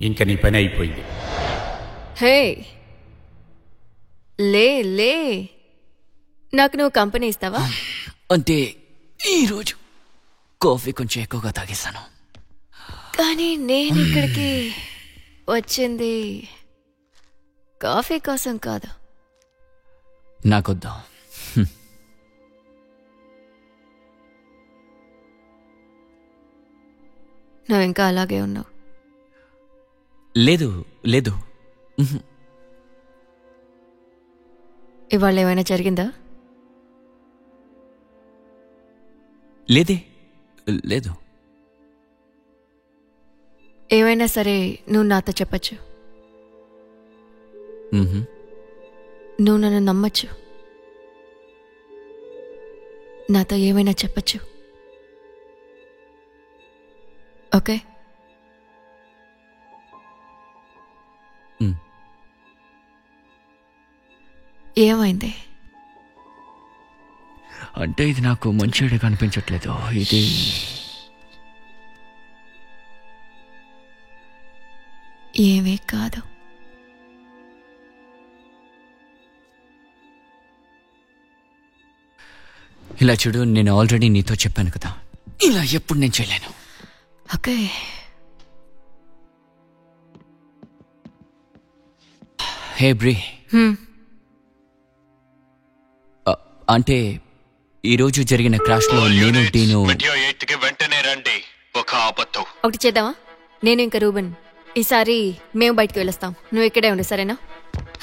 ఇంక నీ పని అయిపోయింది. హే లే లే, నాకు నువ్వు కంపెనీ ఇస్తావా? అంటే ఈరోజు కాఫీ కొంచెం ఎక్కువగా తాగేస్తాను. కానీ నేను ఇక్కడికి వచ్చింది కాఫీ కోసం కాదు. నాకొద్దాం. నువ్వు ఇంకా అలాగే ఉన్నావు. లేదు లేదు, ఇవాళ ఏమైనా జరిగిందా? లేదే లేదు. ఏమైనా సరే నువ్వు నాతో చెప్పచ్చు. నువ్వు నన్ను నమ్మచ్చు. నాతో ఏమైనా చెప్పచ్చు. ఓకే? ఏమైంది? అంటే ఇది నాకు మంచిగా కనిపించట్లేదు. ఇది ఏమీ కాదు. ఇలా చూడు, నేను ఆల్రెడీ నీతో చెప్పాను కదా, ఇలా ఎప్పుడు నేను చేయలేను. ఓకే. హే బ్రీ, అంటే ఈరోజు జరిగిన క్రాష్లో నేను డీను వెంటనే రండి. ఒక ఆపత్తు. ఒకటి చేద్దామా? నేను ఇంకా రూబెన్ ఈసారి మేము బయటికి వెళ్ళొస్తాం. నువ్వు ఇక్కడే ఉండు, సరేనా?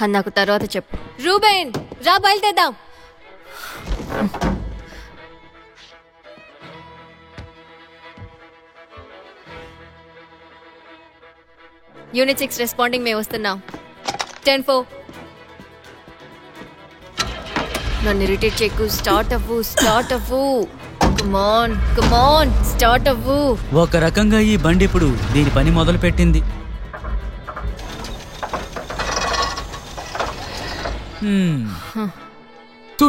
అని నాకు తర్వాత చెప్పు. రూబెన్ రా, బయలుదేద్దాం. యూనిట్ 6 రెస్పాండింగ్, మేము వస్తున్నాం. 10-4. నన్ను ఇరిటేట్ చేయకు. స్టార్ట్ అవ్వు, స్టార్ట్ అవ్వు. కమాన్ కమాన్, స్టార్ట్ అవ్వు. ఒక రకంగా ఈ బండి ఇప్పుడు దీని పని మొదలు పెట్టింది.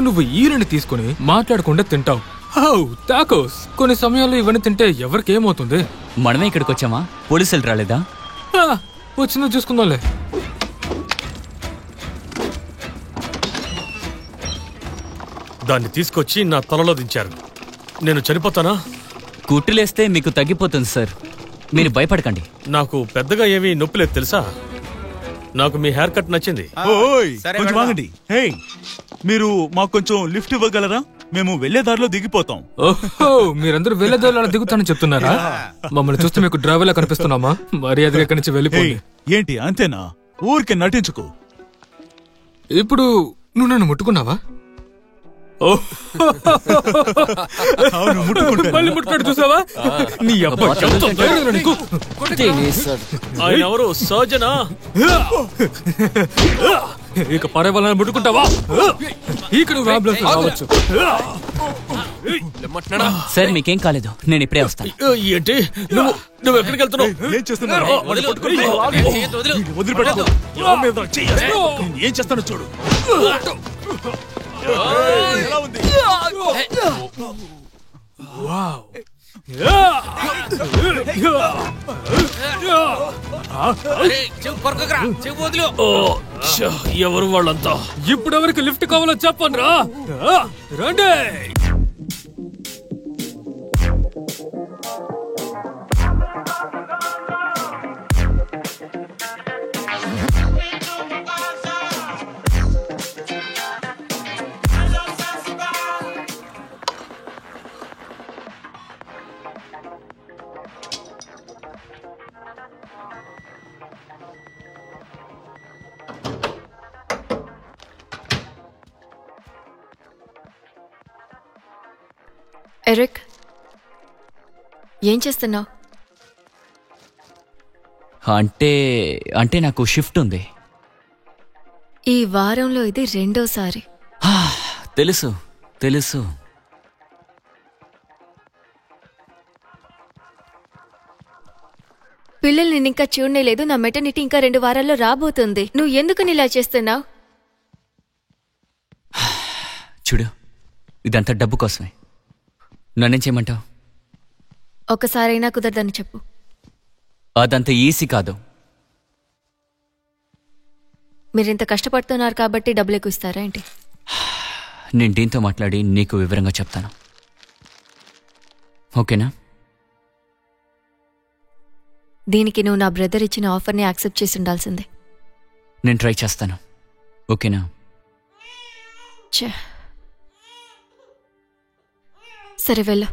నువ్వు ఈరని తీసుకుని మాట్లాడకుండా తింటావు. టాకోస్. కొన్ని సమయాల్లో ఇవన్నీ తింటే ఎవరికేమవుతుంది? మనమే ఇక్కడికి వచ్చామా? పోలీసులు రాలేదా? వచ్చిందో చూసుకుందాంలే. దాన్ని తీసుకొచ్చి నా తలలో దించారు. నేను చనిపోతానా? కుట్టిలేస్తే మీకు తగ్గిపోతుంది సార్, మీరు భయపడకండి. నాకు పెద్దగా ఏమీ నొప్పి లేదు తెలుసా. నాకు మీ హెయిర్ కట్ నచ్చింది. కొంచెం ఆగండి. హే, మీరు మాకు కొంచెం లిఫ్ట్ ఇవ్వగలరా? మేము వెళ్లే దారిలో దిగిపోతాం. ఓహో, మీరందరూ వెళ్లే దారిలో దిగుతానని చెప్తున్నారా? మమ్మల్ని చూస్తే మీకు డ్రైవర్లా కనిపిస్తున్నామా? మర్యాదగా ఇక్కడి నుంచి వెళ్ళిపోయి. ఏంటి అంతేనా? ఊరికే నటించుకో. ఇప్పుడు నువ్వు నన్ను ముట్టుకున్నావా? మళ్ళీ ముట్టుకోడు చూసావా? నీ అబ్బా ఆయన ఎవరు? సర్జనా? ఇక పరే వాళ్ళని ముట్టుకుంటావా? ఇక్కడ రావచ్చు. సార్ మీకేం కాలేదు, నేను ఇప్పుడే వస్తాను. ఏంటి నువ్వు ఎక్కడికి వెళ్తున్నావు? ఏం చేస్తున్నావు? ఏం చేస్తానో చూడు. ఎలా ఉంది? ఎవరు వాళ్ళంతా? ఇప్పుడు ఎవరికి లిఫ్ట్ కావాలో చెప్పండి రా. రండి. ఎరిక్, ఏం చేస్తున్నావు? అంటే నాకు షిఫ్ట్ ఉంది. ఈ వారంలో ఇది రెండోసారి. తెలుసు తెలుసు. పిల్లలు నేను ఇంకా చూడలేదు. నా మెటర్నిటీ ఇంకా 2 వారాల్లో రాబోతుంది. నువ్వు ఎందుకు ఇలా చేస్తున్నావు? చూడు, ఇదంతా డబ్బు కోసమే. నన్నేం చేయమంటావు? ఒకసారైనా కుదరదని చెప్పు. అదంత ఈజీ కాదు. మీరింత కష్టపడుతున్నారు కాబట్టి డబ్బులు ఎక్కువ ఇస్తారా ఏంటి? నేను దీంతో మాట్లాడి నీకు వివరంగా చెప్తాను, ఓకేనా? దీనికి నువ్వు నా బ్రదర్ ఇచ్చిన ఆఫర్ని యాక్సెప్ట్ చేసి ఉండాల్సిందే. నేను ట్రై చేస్తాను, ఓకేనా? ఛే, సరే వెళ్ళు.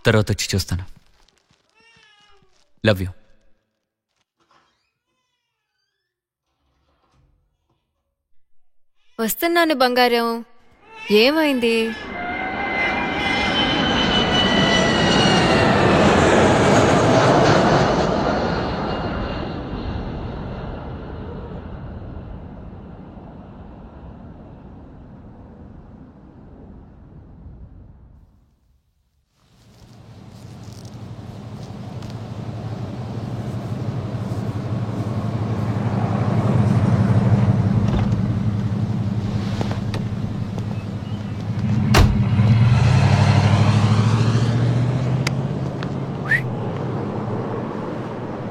తర్వాత వచ్చి చూస్తాను. Love you. వస్తున్నాను బంగారం. ఏమైంది?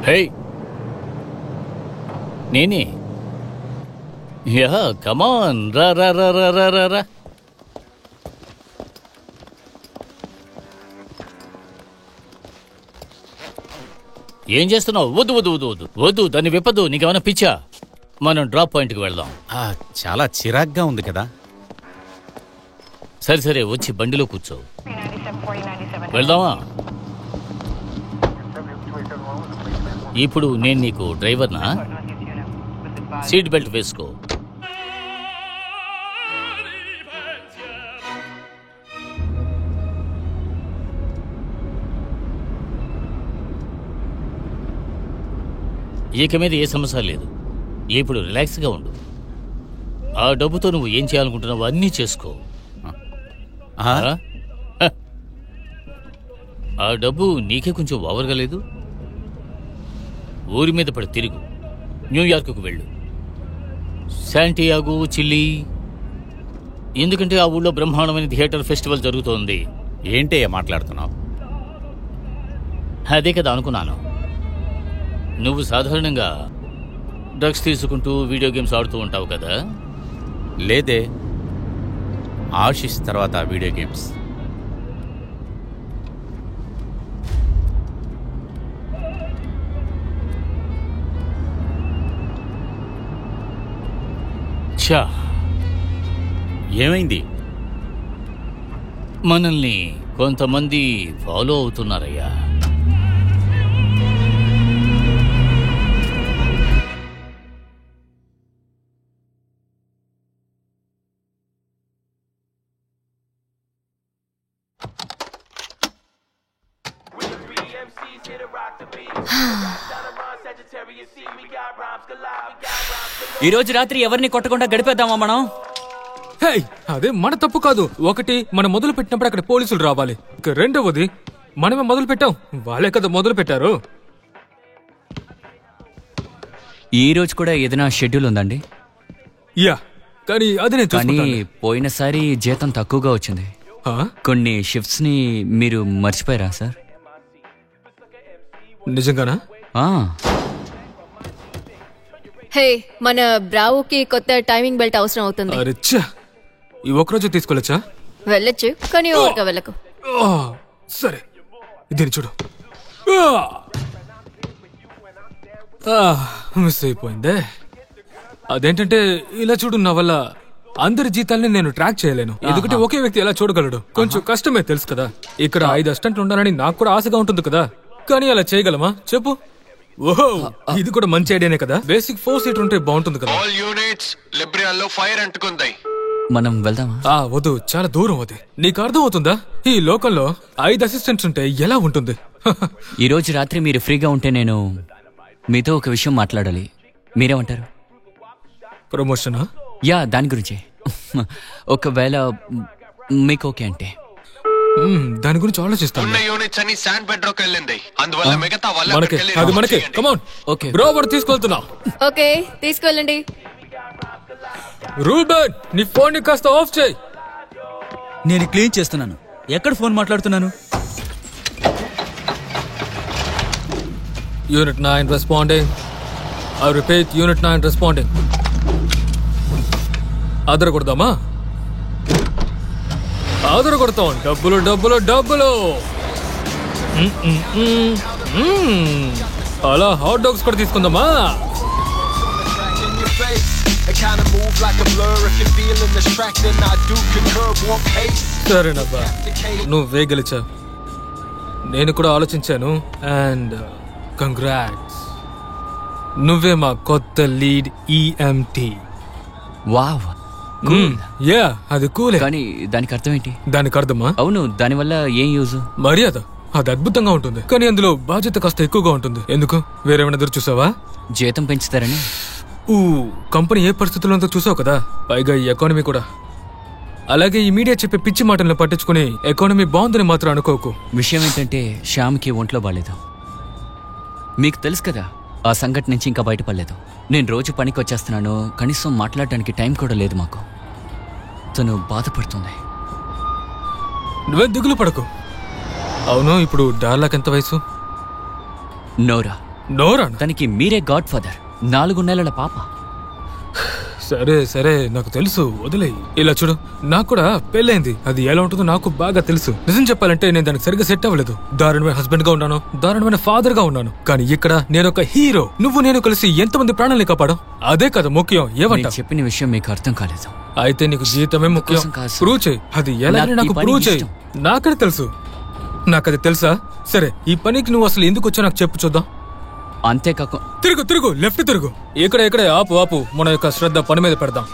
హే, నేనే. యా, కమాన్, రా రా రా రా రా రా రా. ఏం చేస్తున్నావు? వద్దు వద్దు వద్దు వద్దు వద్దు, దాన్ని విప్పదు. నీకేమైనా పిచ్చా? మనం డ్రాప్ పాయింట్కి వెళ్దాం. చాలా చిరాగ్గా ఉంది కదా. సరే సరే, వచ్చి బండిలో కూర్చో. వెళ్దామా? ఇప్పుడు నేను నీకు డ్రైవర్నా? సీట్ బెల్ట్ వేసుకో. ఇక మీద ఏ సమస్య లేదు. ఇప్పుడు రిలాక్స్గా ఉండు. ఆ డబ్బుతో నువ్వు ఏం చేయాలనుకుంటున్నావు అన్నీ చేసుకో. ఆ డబ్బు నీకే కొంచెం ఓవర్గా లేదు? ఊరి మీద పడి తిరుగు. న్యూయార్క్కు వెళ్ళు, శాంటియాగో, చిల్లీ. ఎందుకంటే ఆ ఊళ్ళో బ్రహ్మాండమైన థియేటర్ ఫెస్టివల్ జరుగుతోంది. ఏంటే మాట్లాడుతున్నావు? అదే కదా అనుకున్నాను. నువ్వు సాధారణంగా డ్రగ్స్ తీసుకుంటూ వీడియో గేమ్స్ ఆడుతూ ఉంటావు కదా? లేదే, ఆశిష్ తర్వాత వీడియో గేమ్స్. ఛా, ఏమైంది? మనల్ని కొంతమంది ఫాలో అవుతున్నారయ్యా. ఈ రోజు రాత్రి ఎవరిని కొట్టకుండా గడిపేద్దామా మనం? హే, అదే మన తప్పు కాదు. ఒకటి, మనం మొదలు పెట్టినప్పుడు అక్కడ పోలీసులు రావాలి. ఇక రెండవది, మనమే మొదలు పెట్టాం, వాళ్ళే కదా మొదలు పెట్టారు. ఈ రోజు కూడా ఏదైనా షెడ్యూల్ ఉందండి? యా, కానీ అది నేను కానీ చూసుకుంటాను. పోయినసారి జీతం తక్కువగా వచ్చింది. ఆ? కొన్ని షిఫ్ట్స్ ని మీరు మర్చిపోయారా సార్? నిజంగానా? ఆ, హే, మన బ్రావోకి కొత్త టైమింగ్ బెల్ట్ అవసరం అవుతుంది. అరే ఛ, ఈ ఒక్కరోజు తీసుకోలేచ్చా? వెళ్ళొచ్చు, కానీ ఓవర్గా వెళ్ళకు. ఆ, సరే, దీన్ని చూడు. మిస్ అయిపోయిందే. అదేంటంటే ఇలా చూడు, నా వల్ల అందరి జీతాల్ని నేను ట్రాక్ చేయలేను. ఎందుకంటే ఒకే వ్యక్తి ఎలా చూడగలడు? కొంచెం కష్టమే, తెలుసు కదా. ఇక్కడ 5 అసిస్టెంట్లు ఉండాలని నాకు కూడా ఆశగా ఉంటుంది కదా, కానీ అలా చేయగలమా చెప్పు? ఓహో, ఇది కూడా మంచి ఐడియానే కదా. బేసిక్ 4 సీటర్ ఉంటే బాగుంటుంది కదా. ఆల్ యూనిట్స్, లిబ్రియాలో ఫైర్ అంటుకుంది. మనం వెళ్దామా? వద్దు, చాలా దూరం అది. నీకు అర్థం అవుతుందా? ఈ లోకంలో 5 అసిస్టెంట్స్ ఉంటే ఎలా ఉంటుంది? ఈ రోజు రాత్రి మీరు ఫ్రీగా ఉంటే నేను మీతో ఒక విషయం మాట్లాడాలి. మీరేమంటారు? ప్రమోషనా? యా, దాని గురించే. ఒకవేళ మీకు ఓకే అంటే. దాని గురించి ఆలోచిస్తాను. ఉన్న యూనిట్స్ అన్ని శాండ్ బెడ్రోక్ వెళ్ళింది, అందువల్ల మిగతా వాళ్ళు మనకి అక్కడికి అది వెళ్ళి మనకి. చేయండి. కమాన్, ఓకే. బ్రో, వాడు తీసుకెళ్తున్నా. ఓకే, తీసుకెళ్ళండి. రూబెన్, నీ ఫోన్ ని కాస్త ఆఫ్ చేయి. నేను క్లీన్ చేస్తున్నాను. ఎక్కడ ఫోన్ మాట్లాడుతున్నాను? Unit 9 responding. I repeat, unit 9 responding. ఆదర కొడదామా? ఆదర కొడతాం. డబ్బులు డబ్బులు డబ్బులు. అలా హాట్ డాగ్స్ కూడా తీసుకుందామా? సరేనబ్బా, నువ్వే గెలిచావు. నేను కూడా ఆలోచించాను. అండ్ కంగ్రాట్స్, నువ్వే మా కొత్త లీడ్ ఈఎంటీ. వావ్, యా, అది కూలే. కానీ దానికి అర్థం ఏంటి? దానికి అర్థమా? అవును, దానివల్ల ఏం యూజ్? మర్యాద. అది అద్భుతంగా ఉంటుంది, కానీ అందులో బాధ్యత కాస్త ఎక్కువగా ఉంటుంది. ఎందుకు? వేరేమైనా ఎదురు చూసావా? జీతం పెంచుతారని. కంపెనీ ఏ పరిస్థితుల్లో ఉందో చూసావు కదా, పైగా ఈ ఎకానమీ కూడా. అలాగే ఈ మీడియా చెప్పే పిచ్చి మాటలను పట్టించుకుని ఎకానమీ బాగుందని మాత్రం అనుకోకు. విషయం ఏంటంటే శ్యామ్కి ఒంట్లో బాలేదు. మీకు తెలుసు కదా, ఆ సంఘటన నుంచి ఇంకా బయటపడలేదు. నేను రోజు పనికి వచ్చేస్తున్నాను, కనీసం మాట్లాడడానికి టైం కూడా లేదు మాకు. తను బాధపడుతుంది. నువ్వే దిగులు పడకు. అవును, ఇప్పుడు డార్లాకి ఎంత వయసు? నోరా. నోరా? తనకి మీరే గాడ్ ఫాదర్. 4 నెలల పాప. సరే సరే, నాకు తెలుసు, వదిలేయి. ఇలా చూడు, నాకు కూడా పెళ్ళైంది. అది ఎలా ఉంటుందో నాకు బాగా తెలుసు. నిజం చెప్పాలంటే నేను దానికి సరిగ్గా సెట్ అవ్వలేదు. దారుణమైన హస్బెండ్ గా ఉన్నాను, దారుణమైన ఫాదర్ గా ఉన్నాను. కానీ ఇక్కడ నేను ఒక హీరో. నువ్వు నేను కలిసి ఎంతమంది ప్రాణాలని కాపాడం, అదే కదా ముఖ్యం. ఏమంటా? చెప్పిన విషయం మీకు అర్థం కాలేదు. అయితే నీకు జీతమే ముఖ్యం. ప్రూవ్ చేయి. అది ఎలా నాకు ప్రూవ్ చేయి. నాకది తెలుసు. నాకది తెలుసా? సరే, ఈ పనికి నువ్వు అసలు ఎందుకు వచ్చా నాకు చెప్పు చూద్దాం. అంతేకాక తిరుగు తిరుగు, లెఫ్ట్ తిరుగు. ఇక్కడే ఆపు ఆపు. మన యొక్క శ్రద్ధ పని మీద పెడదాం.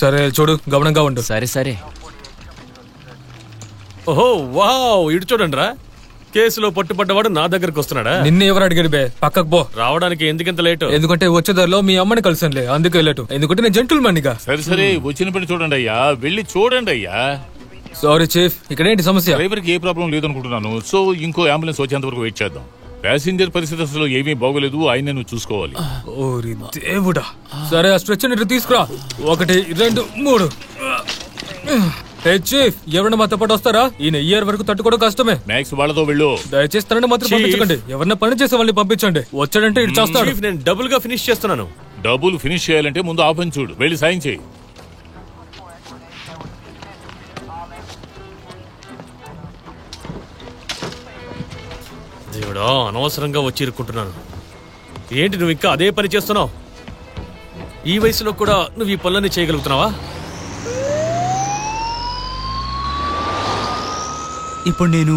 సరే చూడు, గమనంగా ఉండు. సరే సరే. ఓహో వావ్, ఇటు చూడండి రా. కేసులో పట్టుబడ్డవాడు నా దగ్గరకు వస్తున్నాడా? నిన్ను ఎవరు అడిగాడు బే? పక్కకు పో. రావడానికి ఎందుకంత లేటు? ఎందుకంటే వచ్చేదారిలో మీ అమ్మని కలిసానులే, అందుకే లేటు. ఎందుకంటే నేను జెంటిల్మన్నిగా. సరే సరే, వచ్చిన పని చూడండి అయ్యా, వెళ్ళి చూడండి అయ్యా. సారీ చీఫ్, ఇక్కడేంటి సమస్య? డ్రైవర్కి ఏ ప్రాబ్లం లేదనుకుంటున్నాను. సో ఇంకో అంబులెన్స్ వచ్చేంత వరకు వెయిట్ చేద్దాం. ప్యాసింజర్ పరిస్థితి అసలు ఏమీ బాగోలేదు, ఆయన నువ్వు చూసుకోవాలి. ఓరి దేవుడా. సరే, ఆ స్ట్రెచర్ ఇటు తీసుకురా. 1 2 3. చీఫ్, ఎవరన్నా మాతో పాటు వస్తారా? ఈయన ఇయర్ వరకు తట్టుకోవడం కష్టమే. మ్యాక్స్ వాళ్ళతో వెళ్ళు. దయచేసి తనని మాత్రం పంపించకండి. ఎవరన్నా పని చేసే వాళ్ళని పంపించండి. వచ్చాడంటే ఇటు చేస్తాడు. నేను డబుల్ గా ఫినిష్ చేస్తున్నాను. డబుల్ ఫినిష్ చేయాలంటే ముందు ఆ పని చూడు. వెళ్ళి సాయం చేయి. దేవుడా, అనవసరంగా వచ్చి ఇరుక్కుంటున్నాను. ఏంటి నువ్వు ఇంకా అదే పని చేస్తున్నావు? ఈ వయసులో కూడా నువ్వు ఈ పనులన్నీ చేయగలుగుతున్నావా? ఇప్పుడు నేను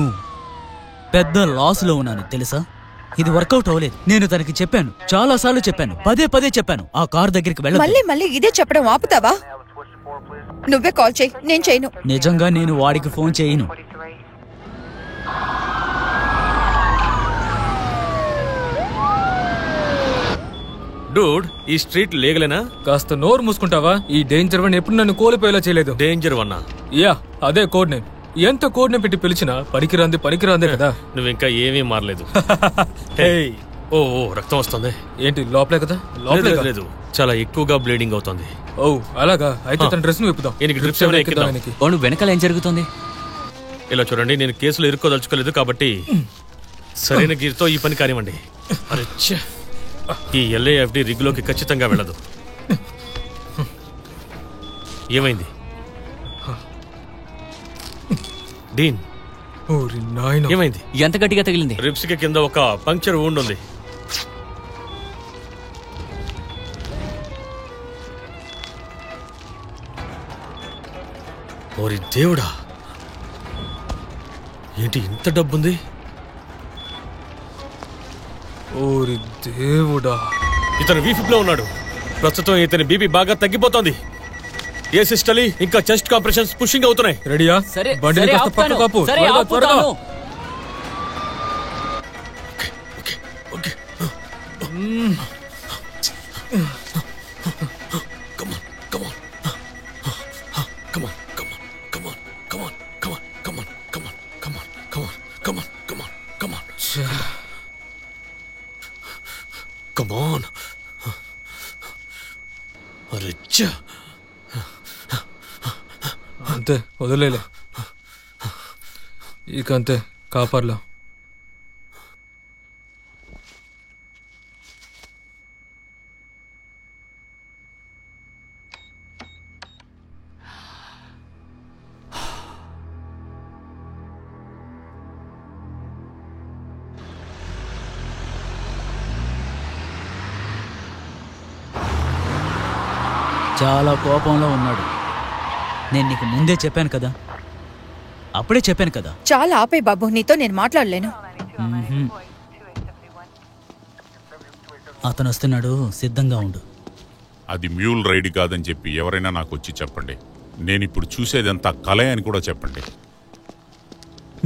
పెద్ద లాస్ లో ఉన్నాను తెలుసా. ఇది వర్కౌట్ అవ్వలేదు. నేను తనకి చెప్పాను, చాలా సార్లు చెప్పాను, పదే చెప్పాను ఆ కార్ దగ్గరికి వెళ్ళ. మళ్ళీ ఇదే చెప్పడం ఆపుతావా? నువ్వే కాల్ చేయి, నేను చేయను. నిజంగా నేను వాడికి ఫోన్ చేయను. డూడ్, ఈ స్ట్రీట్ లీగలేనా? కాస్త నోరు మూసుకుంటావా? ఈ డేంజర్ వన్ ఎప్పుడు నన్ను కోల్పోయేలా చేయలేదు. డేంజర్ వన్నా? యా, అదే కోడ్ నేమ్. ఎంత కోడ్ నేమ్ పెట్టి పిలిచినా పనికిరాందే కదా. నువ్వు ఇంకా ఏమీ మారలేదు. ఓ రక్తం వస్తుంది. ఏంటి లోపలే కదా? లోపలే లేదు, చాలా ఎక్కువగా బ్లీడింగ్ అవుతుంది. ఓ అలాగా? అయితే తన డ్రెస్ ను విప్పుదాం. నువ్వు వెనకాల ఏం జరుగుతుంది? ఇలా చూడండి, నేను కేసులో ఇరుక్కోదలుచుకోలేదు కాబట్టి సరైన గీర్తో ఈ పని కానివ్వండి. ఈ ఎల్ఏఎఫ్డి రిగ్లోకి ఖచ్చితంగా వెళ్ళదు. ఏమైంది డీన్? ఏమైంది? ఎంత గట్టిగా తగిలింది? రిబ్స్ కి కింద ఒక పంక్చర్ వూండ్ ఉంది. ఓరి దేవుడా, ఏంటి ఇంత డబ్బుంది? ఓరి దేవుడా, ఇతను వీఫిప్ లో ఉన్నాడు. ప్రస్తుతం ఇతని బీపీ బాగా తగ్గిపోతోంది. ఏ సిస్టలీ ఇంకా చెస్ట్ కాంప్రెషన్స్ పుషింగ్ అవుతున్నాయి. రెడీయా? సరే బండిని కాస్త పక్క కాపు. త్వరగా. Come on. అరెచ్చా. అంతే వదిలేలే. ఇక అంతే కాపర్లా. చాలా కోపంలో ఉన్నాడు. నేను నీకు ముందే చెప్పాను కదా, అప్పుడే చెప్పాను కదా. చాలా ఆపే బాబు, నీతో నేను మాట్లాడలేను. అతను వస్తున్నాడు, సిద్ధంగా ఉండు. అది మ్యూల్ రైడ్ కాదని చెప్పి ఎవరైనా నాకు వచ్చి చెప్పండి. నేను ఇప్పుడు చూసేదంతా కలే అని కూడా చెప్పండి.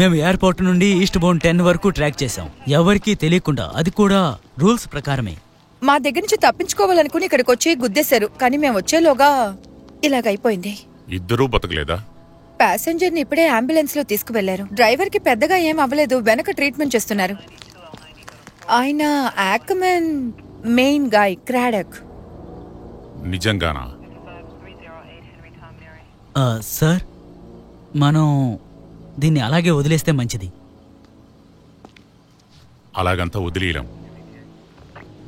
మేము ఎయిర్పోర్ట్ నుండి ఈస్ట్ బౌండ్ 10 వరకు ట్రాక్ చేశాం, ఎవరికీ తెలియకుండా. అది కూడా రూల్స్ ప్రకారమే. మా దగ్గర నుంచి తప్పించుకోవాలనుకుని ఇక్కడికి వచ్చి గుద్దేశారు, కానీ మేము వచ్చేలోగా ఇలాగైపోయింది. ఇద్దరూ బతకలేదా? ప్యాసింజర్ ని ఇప్పుడే అంబులెన్స్ లో తీసుకువెళ్లారు. డ్రైవర్ కి పెద్దగా ఏం అవ్వలేదు, వెనక ట్రీట్మెంట్ చేస్తున్నారు. ఆయన యాక్మెన్ మెయిన్ గాయ్ క్రాడక్. నిజంగానా? సార్, మనం దీన్ని అలాగే వదిలేస్తే మంచిది. అలాగంతా వదిలేయలేం.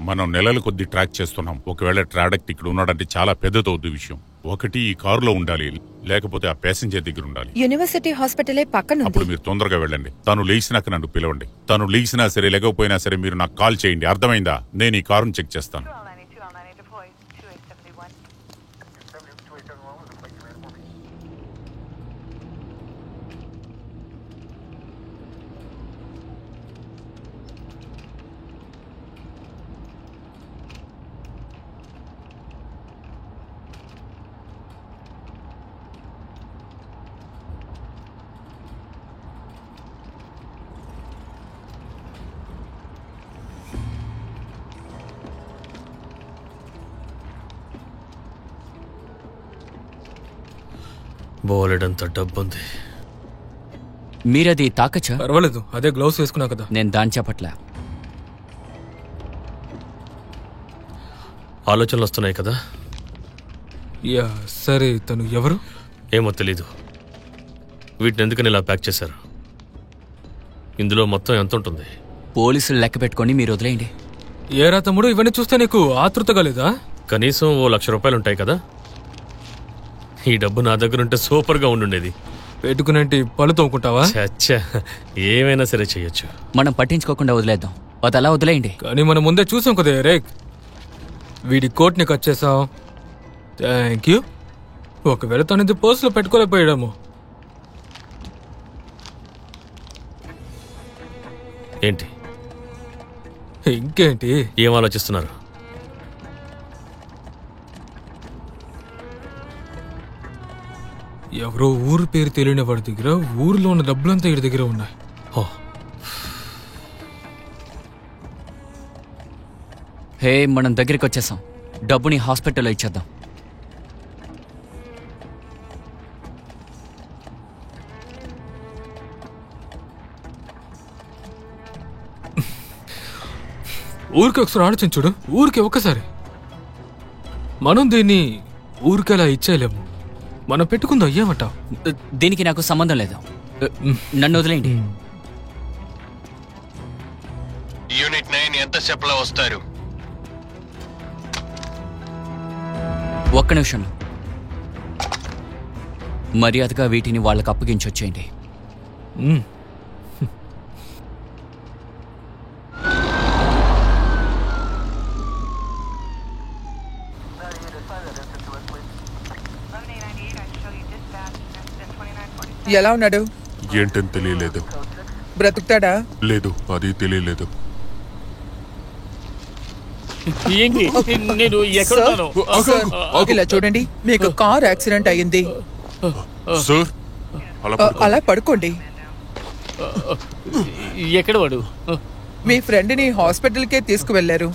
మనం నెలల కొద్దీ ట్రాక్ చేస్తున్నాం. ఒకవేళ ట్రాడక్ట్ ఇక్కడ ఉన్నాడంటే చాలా పెద్దదవుద్ది విషయం. ఒకటి ఈ కారులో ఉండాలి, లేకపోతే ఆ ప్యాసింజర్ దగ్గర ఉండాలి. యూనివర్సిటీ హాస్పిటలే పక్కన. అప్పుడు మీరు తొందరగా వెళ్ళండి. తను లేచినాక నన్ను పిలవండి. తను లేచినా సరే లేకపోయినా సరే మీరు నాకు కాల్ చేయండి, అర్థమైందా? నేను ఈ కారును చెక్ చేస్తాను. బోలెడంత డబ్బుంది. మీరది తాకచ్చా? పర్వాలేదు, అదే గ్లౌస్ వేసుకున్నా కదా. నేను దాని చెప్పట్లే. ఆలోచనలు వస్తున్నాయి కదా. యా సరే, తను ఎవరు? ఏమో తెలీదు. వీటిని ఎందుకని ఇలా ప్యాక్ చేశారు? ఇందులో మొత్తం ఎంత ఉంటుంది? పోలీసులు లెక్క పెట్టుకొని మీరు వదిలేయండి. ఏరా తమ్ముడు, ఇవన్నీ చూస్తే నీకు ఆతృతగా లేదా? కనీసం ₹1,00,000 ఉంటాయి కదా. ఈ డబ్బు నా దగ్గర ఉంటే సూపర్గా ఉండుండేది. పెట్టుకునేంటి పళ్ళు తోముకుంటావా? చచ్చా, ఏమైనా సరే చెయ్యొచ్చు. మనం పట్టించుకోకుండా వదిలేద్దాం. అది అలా వదిలేయండి. కానీ మనం ముందే చూసాం కదా రేక్. వీడి కోట్ని కట్ చేసాం. Thank you. ఒకవేళ తనది పర్సులో పెట్టుకోలేకపోయాము. ఏంటి ఇంకేంటి? ఏం ఆలోచిస్తున్నారు? ఎవరో ఊరు పేరు తెలియని వాడి దగ్గర ఊరిలో ఉన్న డబ్బులంతా వీడి దగ్గర ఉన్నాయి. హే, మనం దగ్గరికి వచ్చేసాం. డబ్బుని హాస్పిటల్లో ఇచ్చేద్దాం. ఊరికి ఒకసారి ఆలోచన చూడు. ఊరికి ఒక్కసారి. మనం దీన్ని ఊరికెలా ఇచ్చేయలేము. మనం పెట్టుకుందాం, ఏమంటావు? దీనికి నాకు సంబంధం లేదు. నన్ను వదిలేయండి. యూనిట్ 9 ఎంతసేపులో వస్తారు? ఒక్క నిమిషం. మర్యాదగా వీటిని వాళ్ళకి అప్పగించొచ్చేయండి. ఎలా ఉన్నాడు? ఏంటని తెలియలేదు. బ్రతుకుతాడా? లేదు, అది తెలియలేదు. ఇలా చూడండి, మీకు కార్ యాక్సిడెంట్ అయ్యింది. అలా పడుకోండి. ఎక్కడ వాడు? మీ ఫ్రెండ్ ని హాస్పిటల్కే తీసుకువెళ్లారు.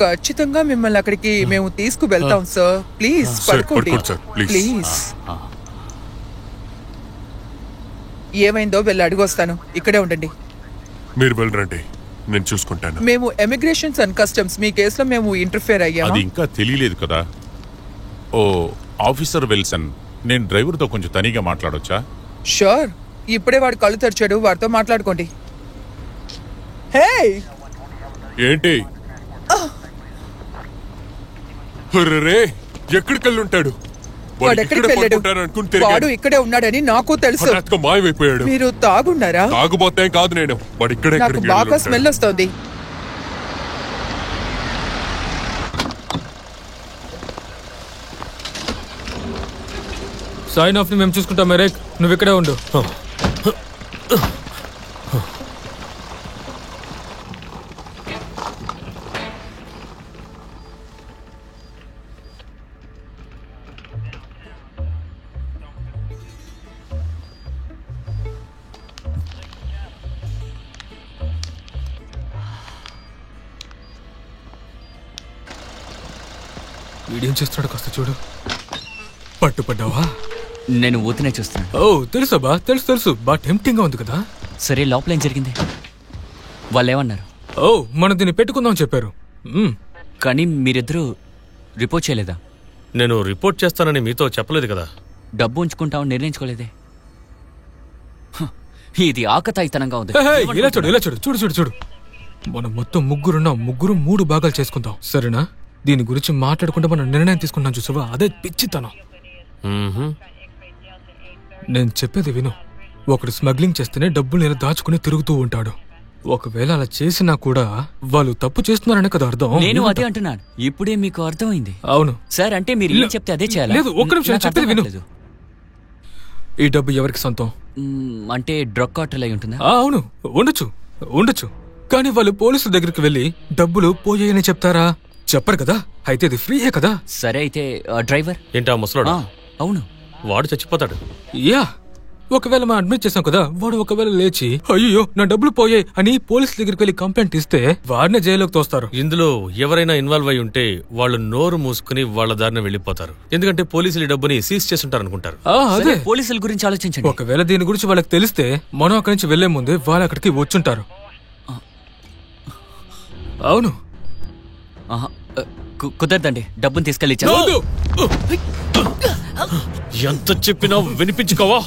ఖచ్చితంగా మిమ్మల్ని అక్కడికి మేము తీసుకువెళ్తాం సార్. ప్లీజ్ పడుకోండి, ప్లీజ్. ఏమైందో వెళ్ళి అడిగొస్తాను. ఇక్కడే ఉండండి. మీరు వెళ్ళండి, నేను చూసుకుంటాను. మేము ఎమిగ్రేషన్స్ అండ్ కస్టమ్స్, మీ కేసులో మేము ఇంటర్ఫేర్ అయ్యాము. అది ఇంకా తెలియలేదు కదా. ఓ ఆఫీసర్ విల్సన్, నేను డ్రైవర్తో కొంచెం తనిగా మాట్లాడొచ్చా? షూర్. ఇప్పుడే వాడు కళ్ళు తెరిచాడు, వాడితో మాట్లాడుకోండి. హే ఏంటి రే, ఎక్కడికి వెళ్ళుంటాడు? వాడు ఎక్కడికి వెళ్ళాడు? వాడు ఇక్కడే ఉన్నాడని నాకు తెలుసు. మాయమైపోయాడు. మీరు తాగున్నారా? తాగుబోతే కాదు నేను. వాడు ఇక్కడే. నాకు బాగా స్మెల్ వస్తుంది. సైన్ ఆఫ్ ని మేము చూసుకుంటాం. మెరేక్, నువ్వు ఇక్కడే ఉండు. వీడేం చేస్తున్నాడు కాస్త చూడు. పట్టుపడ్డావా? నేను ఊతనే చూస్తున్నాను. ఓ తెలుసా బా, తెలుసు తెలుసు. బా టెంప్టింగ్ గా ఉంది కదా. సరే, లోపల ఏం జరిగింది? వాళ్ళు ఏమన్నారు? ఓ మనం దీన్ని పెట్టుకుందాం చెప్పారు. కానీ మీరిద్దరూ రిపోర్ట్ చేయలేదా? నేను రిపోర్ట్ చేస్తానని మీతో చెప్పలేదు కదా. డబ్బు ఉంచుకుంటామని నిర్ణయించుకోలేదే. ఇది ఆకతాయితనంగా ఉంది. ఇలా చూడు, ఇలా చూడు, చూడు చూడు చూడు. మనం మొత్తం ముగ్గురున్నాం. ముగ్గురు 3 భాగాలు చేసుకుందాం, సరేనా? దీని గురించి మాట్లాడకుండా మనం నిర్ణయం తీసుకుంటాం చూసావా, అదే పిచ్చితనం. నేను చెప్పేది విను. ఒకడు స్మగ్లింగ్ చేస్తేనే డబ్బులు నేను దాచుకుని తిరుగుతూ ఉంటాడు. ఒకవేళ అలా చేసినా కూడా వాళ్ళు తప్పు చేస్తున్నారనే కదా అర్థం. నేను అదే అంటున్నాను. ఇప్పుడే మీకు అర్థమైంది. అవును సార్, అంటే మీరు ఏం చెప్తే అదే చేయాలి. లేదు, ఒక్క నిమిషం చెప్పేది విను. ఈ డబ్బు ఎవరికి సొంతం? అంటే డ్రగ్ కార్టెల్ అయి ఉంటుందా? అవును, ఉండొచ్చు ఉండొచ్చు. కానీ వాళ్ళు పోలీసుల దగ్గరికి వెళ్ళి డబ్బులు పోయాయని చెప్తారా? చెప్పరు కదా. అయితే ఇది ఫ్రీయే కదా. సరే, అయితే డ్రైవర్ ఏంటా ముసలోడా? అవును, వాడు చచ్చిపోతాడు. యా, ఒకవేళ మనం అడ్మిట్ చేసాం కదా, వాడు ఒకవేళ లేచి అయ్యో నా డబ్బులు పోయాయి అని పోలీసుల దగ్గరికి వెళ్ళి కంప్లైంట్ ఇస్తే వాడిని జైల్లోకి తోస్తారు. ఇందులో ఎవరైనా ఇన్వాల్వ్ అయి ఉంటే వాళ్ళు నోరు మూసుకుని వాళ్ళ దారిన వెళ్ళిపోతారు. ఎందుకంటే పోలీసులు ఈ డబ్బుని సీజ్ చేస్తుంటారు అనుకుంటారు. అదే పోలీసుల గురించి ఆలోచించండి. ఒకవేళ దీని గురించి వాళ్ళకి తెలిస్తే మనం అక్కడి నుంచి వెళ్లే ముందే వాళ్ళు అక్కడికి వచ్చుంటారు. అవును, కుదరదండి. డబ్బుని తీసుకెళ్ళి ఎంత చెప్పినా వినిపించుకోవా?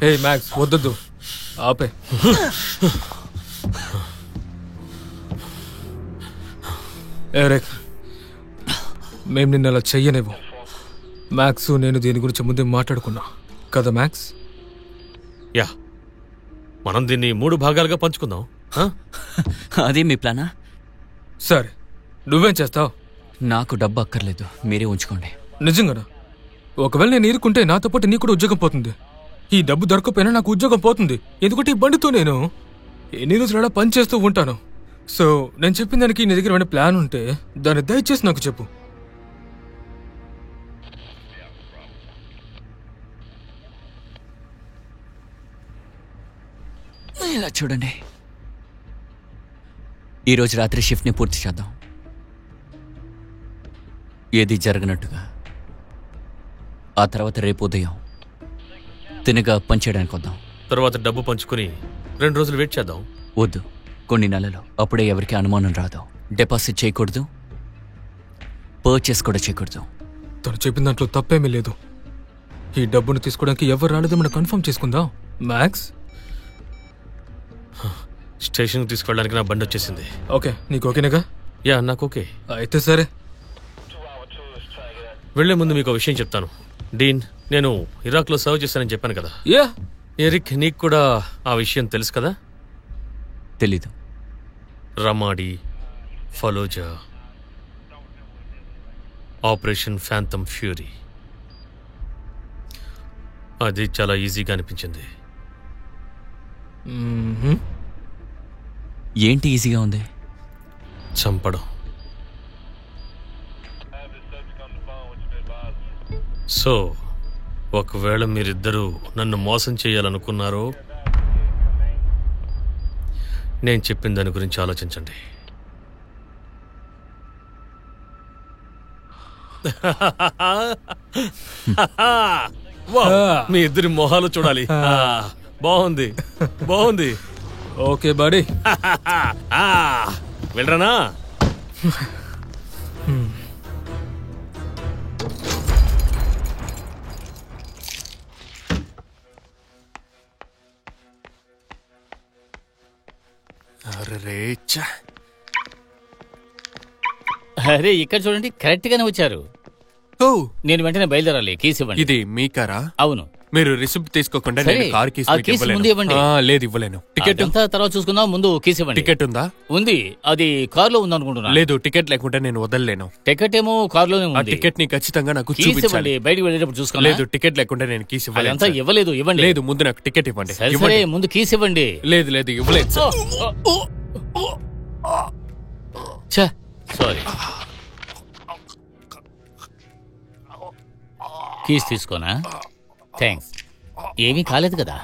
ఏ మ్యాక్స్, వద్దొద్దు, ఆపే. ఎరిక్, మేము నిన్న అలా చెయ్యనేవు. మ్యాక్స్ నేను దీని గురించి ముందే మాట్లాడుకున్నా కదా మ్యాక్స్. యా, మనం దీన్ని 3 భాగాలుగా పంచుకుందాం. అదే మీ ప్లానా? సరే, నువ్వేం చేస్తావు? నాకు డబ్బు అక్కర్లేదు, మీరే ఉంచుకోండి. నిజంగానా? ఒకవేళ నేను ఇరుక్కుంటే నాతో పాటు నీకు కూడా ఉద్యోగం పోతుంది. ఈ డబ్బు దొరకపోయినా నాకు ఉద్యోగం పోతుంది. ఎందుకంటే ఈ బండితో నేను ఎన్ని రోజులు అలా పని చేస్తూ ఉంటాను. సో నేను చెప్పిన దానికి నీ దగ్గర ఏమైనా ప్లాన్ ఉంటే దాన్ని దయచేసి నాకు చెప్పు. ఇలా చూడండి, ఈరోజు రాత్రి షిఫ్ట్ని పూర్తి చేద్దాం. ఏది జరగనట్టుగా. ఆ తర్వాత రేపు ఉదయం తినగా పనిచేయడానికి వద్దాం. తర్వాత డబ్బు పంచుకుని 2 రోజులు వెయిట్ చేద్దాం. వద్దు, కొన్ని నెలలు. అప్పుడే ఎవరికి అనుమానం రాదు. డిపాజిట్ చేయకూడదు, పర్చేస్ కూడా చేయకూడదు. తను చెప్పిన దాంట్లో తప్పేమీ లేదు. ఈ డబ్బును తీసుకోవడానికి ఎవరు రాలేదో మనం కన్ఫర్మ్ చేసుకుందాం. మ్యాక్స్, స్టేషన్కి తీసుకెళ్ళడానికి నా బండి వచ్చేసింది. ఓకే, నీకు ఓకేనేగా? యా, నాకు ఓకే. అయితే సరే. వెళ్లే ముందు మీకు ఒక విషయం చెప్తాను. డీన్, నేను ఇరాక్లో సర్వ్ చేశానని చెప్పాను కదా. యా. ఎరిక్, నీకు కూడా ఆ విషయం తెలుసు కదా? తెలీదు. రమాడి, ఫలోజా, ఆపరేషన్ ఫ్యాంటమ్ ఫ్యూరీ. అది చాలా ఈజీగా అనిపించింది. ఏంటి ఈజీగా ఉంది? చంపడం. సో ఒకవేళ మీరిద్దరూ నన్ను మోసం చేయాలనుకున్నారో నేను చెప్పిన దాని గురించి ఆలోచించండి. మీ ఇద్దరి మొహాలు చూడాలి. బాగుంది, బాగుంది. ఓకే బాడీ, వెళ్ళరానా? అరే ఇక్కడ చూడండి, కరెక్ట్ గానే వచ్చారు. ఓ, నేను వెంటనే బయలుదేరాలి. కీస్ ఇవ్వండి. ఇది మీ కారా? అవును. మీరు రిసిప్ట్ తీసుకోకుండా సరే, నేను కార్ కీస్ ఆ మీకు కీస్ ఇవ్వలేను. ముందు ఇవ్వండి. లేదు, ఇవ్వలేను. టికెట్ అంతా తర్వాత చూసుకుందాం, ముందు కీస్ ఇవ్వండి. టికెట్ ఉందా? ఉంది, అది కారులో ఉంది అనుకుంటున్నా. లేదు, టికెట్ లేకుంటే నేను వదలలేను. టికెట్ ఏమో కారులోనే ఆ ఉంది. టికెట్ ని ఖచ్చితంగా నాకు కీస్ చూపించాలి. ఇవ్వండి, బయటికి వెళ్ళేటప్పుడు చూసుకోండి. లేదు, టికెట్ లేకుండా నేను కీస్ ఇవ్వలేను. అదంతా సార్. ఇవ్వలేదు, ఇవ్వండి. లేదు, ముందు నాకు టికెట్ ఇవ్వండి. సరే ఇవ్వండి. సరే, ముందు కీస్ ఇవ్వండి. లేదు లేదు, ఇవ్వలేదు సార్. సారీ. కీస్ తీసుకోనా? థ్యాంక్స్. ఏమీ కాలేదు కదా?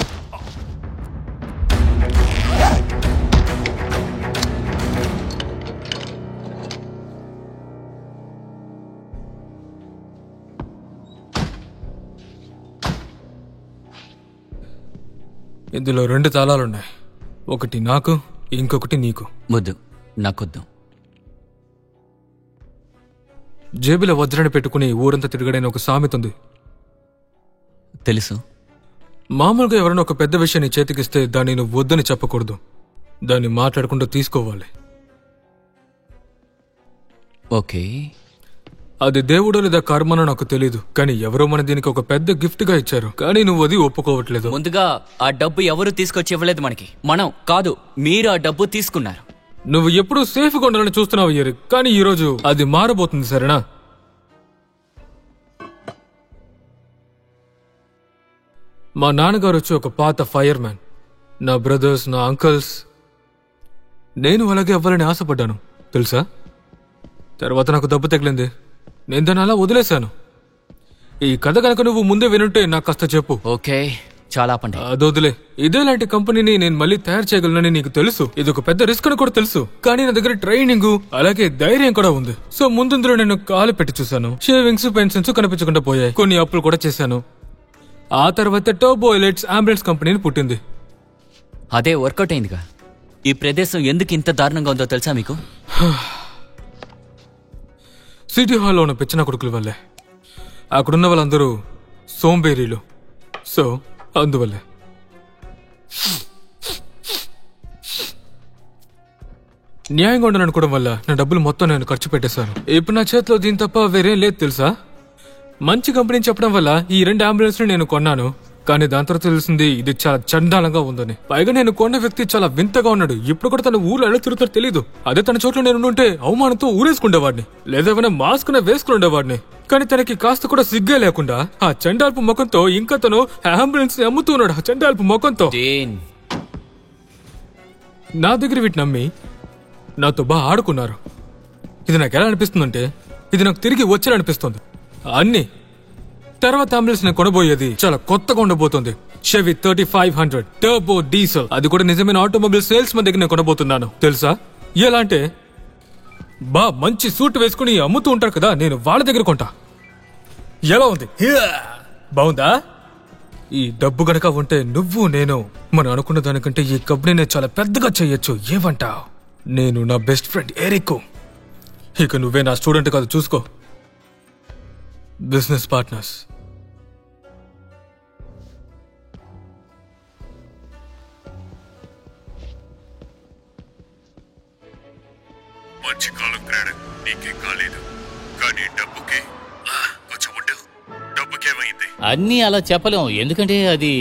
ఇందులో 2 తాళాలున్నాయి. ఒకటి నాకు, ఇంకొకటి నీకు. వద్దు, నాకొద్దు. జేబులో వజ్రాన్ని పెట్టుకుని ఊరంతా తిరగడైన ఒక సామెత ఉంది. తెలుసు. మామూలుగా ఎవరైనా ఒక పెద్ద విషయాన్ని చేతికిస్తే దాన్ని నువ్వు వద్దని చెప్పకూడదు, దాన్ని మాట్లాడకుండా తీసుకోవాలి. ఓకే, అది దేవుడో లేదా కర్మనో నాకు తెలీదు, కానీ ఎవరో మన దీనికి ఒక పెద్ద గిఫ్ట్ గా ఇచ్చారు, కానీ నువ్వు అది ఒప్పుకోవట్లేదు. ముందుగా ఆ డబ్బు ఎవరు తీసుకొచ్చి ఇవ్వలేదు మనకి. మనం కాదు, మీరు ఆ డబ్బు తీసుకున్నారు. నువ్వు ఎప్పుడూ సేఫ్ గా ఉండాలని చూస్తున్నావు ఎరిక్, కానీ ఈ రోజు అది మారబోతుంది. సరేనా? మా నాన్నగారు వచ్చి ఒక పాత ఫైర్ మ్యాన్. నా బ్రదర్స్, నా అంకల్స్, నేను అలాగే అవ్వాలని ఆశపడ్డాను తెలుసా. తర్వాత నాకు దెబ్బ తగిలింది, నేను దాన్ని అలా వదిలేశాను. ఈ కథ కనుక నువ్వు ముందే వినుంటే నాకు కాస్త చెప్పు. ఓకే, చాలా పండి. అదొదిలే. ఇదేలాంటి కంపెనీని నేను మళ్ళీ తయారు చేయగలనని నీకు తెలుసు. ఇది ఒక పెద్ద రిస్క్ అని కూడా తెలుసు, కానీ నా దగ్గర ట్రైనింగ్ అలాగే ధైర్యం కూడా ఉంది. సో ముందులో నేను కాలు పెట్టి చూశాను. షేవింగ్స్, పెన్షన్స్ కనిపించకుండా పోయాయి. కొన్ని అప్పులు కూడా చేశాను. ఆ తర్వాత టర్బో ఎలైట్స్ అంబులెన్స్ కంపెనీని పుట్టింది. అదే వర్కౌట్ అయిందిగా. ఈ ప్రదేశం ఎందుకు ఇంత దారుణంగా ఉందో తెలుసా మీకు? సిటీ హాల్లో ఉన్న పిచ్చిన కొడుకుల వల్లే. అక్కడున్న వాళ్ళందరూ సోంబేరీలు. సో అందువల్లే న్యాయంగా ఉండననుకోవడం వల్ల నా డబ్బులు మొత్తం నేను ఖర్చు పెట్టేశాను. ఇప్పుడు నా చేతిలో దీని తప్ప వేరేం లేదు తెలుసా. మంచి కంపెనీ చెప్పడం వల్ల ఈ 2 అంబులెన్స్ నేను కొన్నాను, కానీ దాని తర్వాత తెలిసింది ఇది చాలా చండాలంగా ఉందని. పైగా నేను కొన్న వ్యక్తి చాలా వింతగా ఉన్నాడు. ఇప్పుడు కూడా తన ఊళ్ళో ఎలా తిరుగుతాడో తెలీదు. అదే తన చోట్ల నేను ఉంటే అవమానంతో ఊరేసుకుండేవాడిని, లేదా ఏమైనా మాస్క్ వేసుకుని ఉండేవాడిని. కానీ తనకి కాస్త కూడా సిగ్గే లేకుండా ఆ చండాల్పు ముఖంతో ఇంకా తను అంబులెన్స్ అమ్ముతూ ఉన్నాడు. ఆ చండాల్పు ముఖంతో నా దగ్గర వీటిని నమ్మి నాతో బాగా ఆడుకున్నారు. ఇది నాకు ఎలా అనిపిస్తుందంటే ఇది నాకు తిరిగి వచ్చేలా అన్ని. తర్వాత అంబులెన్స్ నేను కొనబోయేది చాలా కొత్తగా ఉండబోతుంది. షెవీ 3500 టర్బో డీజిల్. అది కూడా నిజమైన ఆటోమొబైల్ సేల్స్ మన దగ్గర నేను కొనబోతున్నాను తెలుసా. ఎలా అంటే మంచి సూట్ వేసుకుని అమ్ముతూ ఉంటారు కదా, నేను వాళ్ళ దగ్గర కొంటా. ఎలా ఉంది? బాగుందా? ఈ డబ్బు గనక ఉంటే నువ్వు నేను మనం అనుకున్న దానికంటే ఈ కంపెనీ చాలా పెద్దగా చెయ్యొచ్చు. ఏమంటావ్? నేను నా బెస్ట్ ఫ్రెండ్ ఎరిక్. ఇక నువ్వే నా స్టూడెంట్ కాదు, చూసుకో. Business partners. మంచి కాలం క్రాడక్, నీకేం కాలేదు, కానీ డబ్బుకి కొంచెం ఉండు. డబ్బుకేమైంది? అన్నీ అలా చెప్పలేం, ఎందుకంటే అది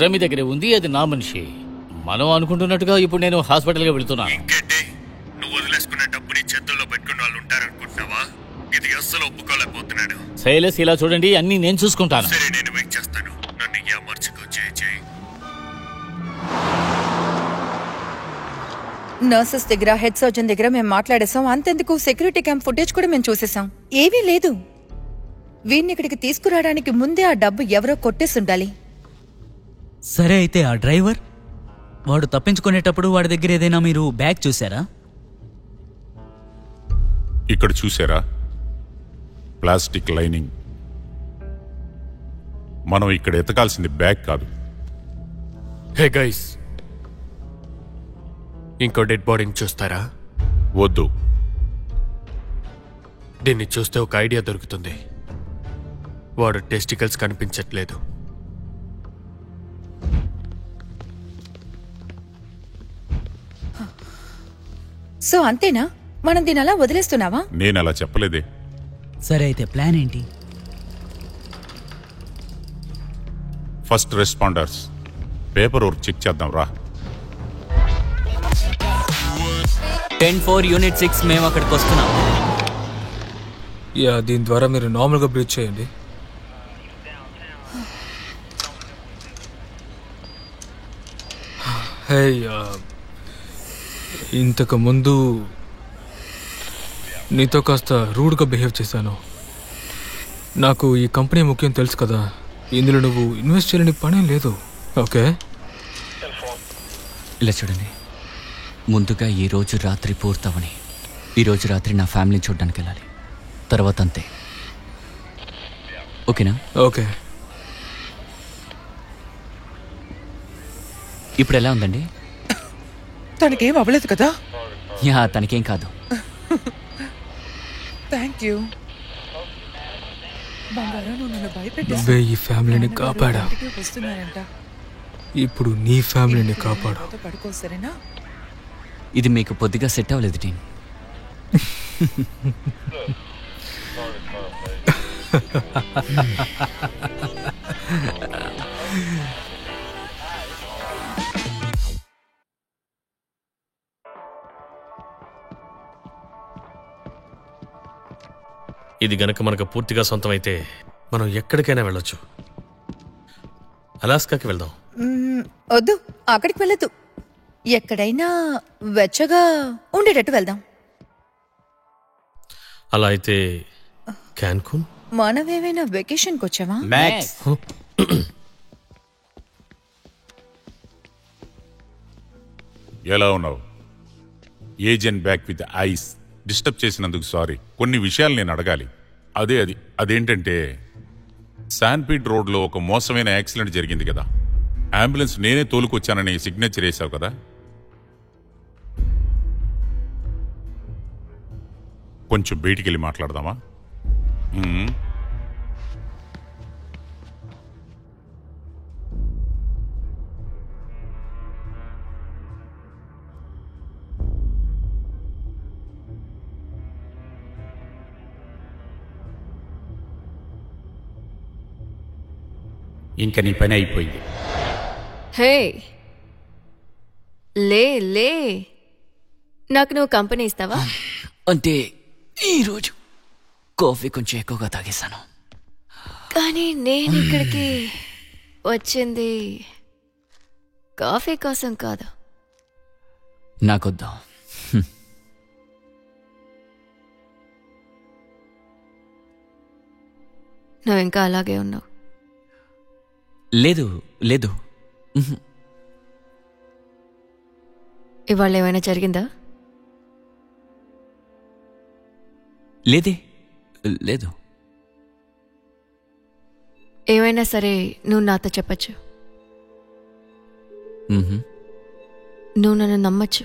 రమి దగ్గరే ఉంది. అది నా మనిషి. మనం అనుకుంటున్నట్టుగా ఇప్పుడు నేను హాస్పిటల్గా వెళ్తున్నాను. ఇంకేంటి, నువ్వు వదిలేసుకున్న డబ్బుని చేతుల్లో పెట్టుకున్న వాళ్ళు ఉంటారనుకుంటున్నావా? ఇది అస్సలు ఒప్పుకోలేకపోతున్నాడు. శైలస్, ఇలా చూడండి, అన్నీ నేను చూసుకుంటాను. సరే, నేను వెయిట్ చేస్తాను. నన్ను ఏమర్చుకో. చేయి. నర్సెస్ దగ్గర, హెడ్ సర్జన్ దగ్గర మేము మాట్లాడేసాం. అంతెందుకు, సెక్యూరిటీ క్యాంప్ ఫుటేజ్ కూడా మేము చూసేసాం. ఏమీ లేదు. వీడిని ఇక్కడికి తీసుకురావడానికి ముందే ఆ డబ్బు ఎవరో కొట్టేసుండాలి. సరే, అయితే ఆ డ్రైవర్ వాడు తప్పించుకునేటప్పుడు వాడి దగ్గర ఏదైనా మీరు బ్యాగ్ చూసారా? ఇక్కడ చూసారా? Plastic lining. మనం ఇక్కడ ఎతకాల్సింది బ్యాగ్ కాదు. హే గైస్, ఇంకో డెడ్ బాడీని చూస్తారా? వద్దు. దీన్ని చూస్తే ఒక ఐడియా దొరుకుతుంది. వాడు టెస్టికల్స్ కనిపించట్లేదు. సో అంతేనా? మనం దీని అలా వదిలేస్తున్నావా? నేను అలా చెప్పలేదే. సరే అయితే ప్లాన్ ఏంటి? First responders paper work check చేద్దాం రా. 10-4 యూనిట్ 6 మేము అక్కడికి వస్తున్నాం. యా, దీని ద్వారా మీరు నార్మల్గా బ్రీచ్ చేయండి. హే, ఇంతకు ముందు నీతో కాస్త రూడ్గా బిహేవ్ చేశాను. నాకు ఈ కంపెనీ ముఖ్యం తెలుసు కదా. ఇందులో నువ్వు ఇన్వెస్ట్ చేయలేని పనే లేదు. ఓకే, ఇలా చూడండి, ముందుగా ఈరోజు రాత్రి పూర్తవని, ఈరోజు రాత్రి నా ఫ్యామిలీని చూడడానికి వెళ్ళాలి. తర్వాత అంతే. ఓకేనా? ఓకే. ఇప్పుడు ఎలా ఉందండి? తనకేం అవ్వలేదు కదా? యా, తనకేం కాదు. Thank you. బంగారం, నువ్వు నన్ను భయపెట్టేశావు. నువ్వే ఈ ఫ్యామిలీని కాపాడా. వస్తున్నారంట. ఇప్పుడు నీ ఫ్యామిలీని కాపాడు. పడుకో, సరేనా? ఇది మీకు పొద్దుగా సెట్ అవ్వలేదు టీమ్. ఇది గనక మనకు పూర్తిగా సొంతమైతే మనం ఎక్కడికైనా వెళ్ళొచ్చు. అలాస్కాకి వెళ్దాం. వద్దు, అక్కడికి వెళ్ళదు. ఎక్కడైనా వెచ్చగా ఉండేటట్టు వెళ్దాం. అలా అయితే క్యాన్కున్. మనమేమైనా వెకేషన్కి వచ్చావా? ఎలా ఉన్నావు? Agent back with ice. Disturb చేసినందుకు సారీ. కొన్ని విషయాలు నేను అడగాలి. అదేంటంటే శాన్పీట్ రోడ్లో ఒక మోసమైన యాక్సిడెంట్ జరిగింది కదా. అంబులెన్స్ నేనే తోలుకొచ్చానని సిగ్నేచర్ వేశావు కదా. కొంచెం బయటికి వెళ్ళి మాట్లాడదామా? ఇంకా నీ పని అయిపోయింది. హే, లే లే, నాకు నువ్వు కంపెనీ ఇస్తావా? అంటే ఈరోజు కాఫీ కొంచెం ఎక్కువగా తాగేశాను. కానీ నేను ఇక్కడికి వచ్చింది కాఫీ కోసం కాదు. నాకొద్దాం. నువ్వు ఇంకా అలాగే ఉన్నావు. లేదు లేదు, ఇవాళ ఏమైనా జరిగిందా? లేదే, లేదు. ఏమైనా సరే నువ్వు నాతో చెప్పచ్చు. నువ్వు నన్ను నమ్మచ్చు.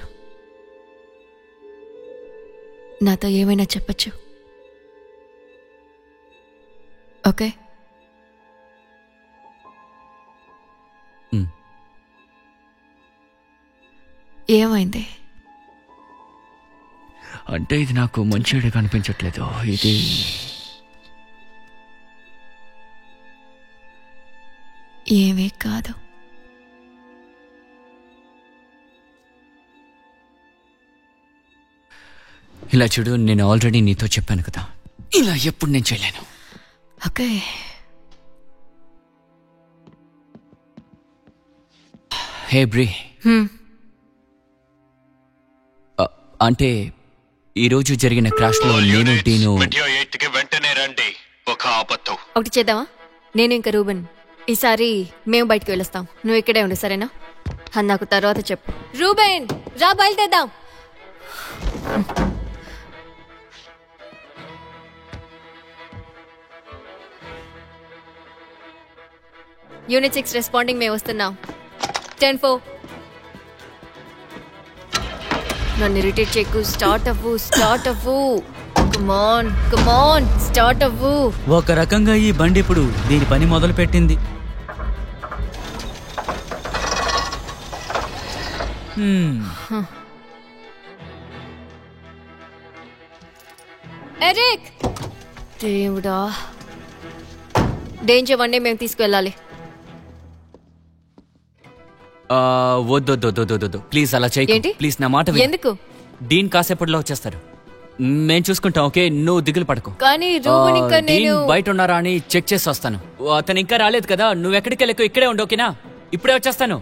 నాతో ఏమైనా చెప్పచ్చు. ఓకే? ఏమైంది? అంటే ఇది నాకు మంచిగా కనిపించట్లేదు. ఇది ఏమీ కాదు. ఇలా చూడు, నేను ఆల్రెడీ నీతో చెప్పాను కదా, ఇలా ఎప్పుడు నేను చేయలేను. ఓకే, హే బ్రీ, అంటే ఈరోజు జరిగిన క్రాష్ లో నేను డీను వెంటనే రండి. ఒక ఆపత్తు. ఒకటి చేద్దామా? నేను ఇంకా రూబెన్ ఈసారి మేము బయటికి వెళ్ళొస్తాం. నువ్వు ఇక్కడే ఉండు, సరేనా? నాకు తర్వాత చెప్పు. రూబెన్, రా, బయలుదేద్దాం. యూనిట్ 6 రెస్పాండింగ్, మేము వస్తున్నాం. 10-4. నన్ను ఇరిటేట్ చేయకు. స్టార్ట్ అవ్వు. కమాన్, స్టార్ట్ అవ్వు. ఒక రకంగా ఈ బండి ఇప్పుడు దీని పని మొదలు పెట్టింది. ఎరిక్ దేవుడా డేంజర్ వన్ డే మేము తీసుకువెళ్ళాలి. వద్దు ప్లీజ్ అలా చేయకు. ప్లీజ్ నా మాట విను. ఎందుకు? డీన్ కాసేపట్లో వచ్చేస్తారు, మేము చూసుకుంటాం. ఓకే, నువ్వు దిగులు పడకు. కానీ రూబన్ ఇంకా నేను బయట ఉన్నారా అని చెక్ చేసి వస్తాను. అతను ఇంకా రాలేదు కదా, నువ్వు ఎక్కడికి వెళ్ళకు, ఇక్కడే ఉండు. ఓకేనా? ఇప్పుడే వచ్చేస్తాను.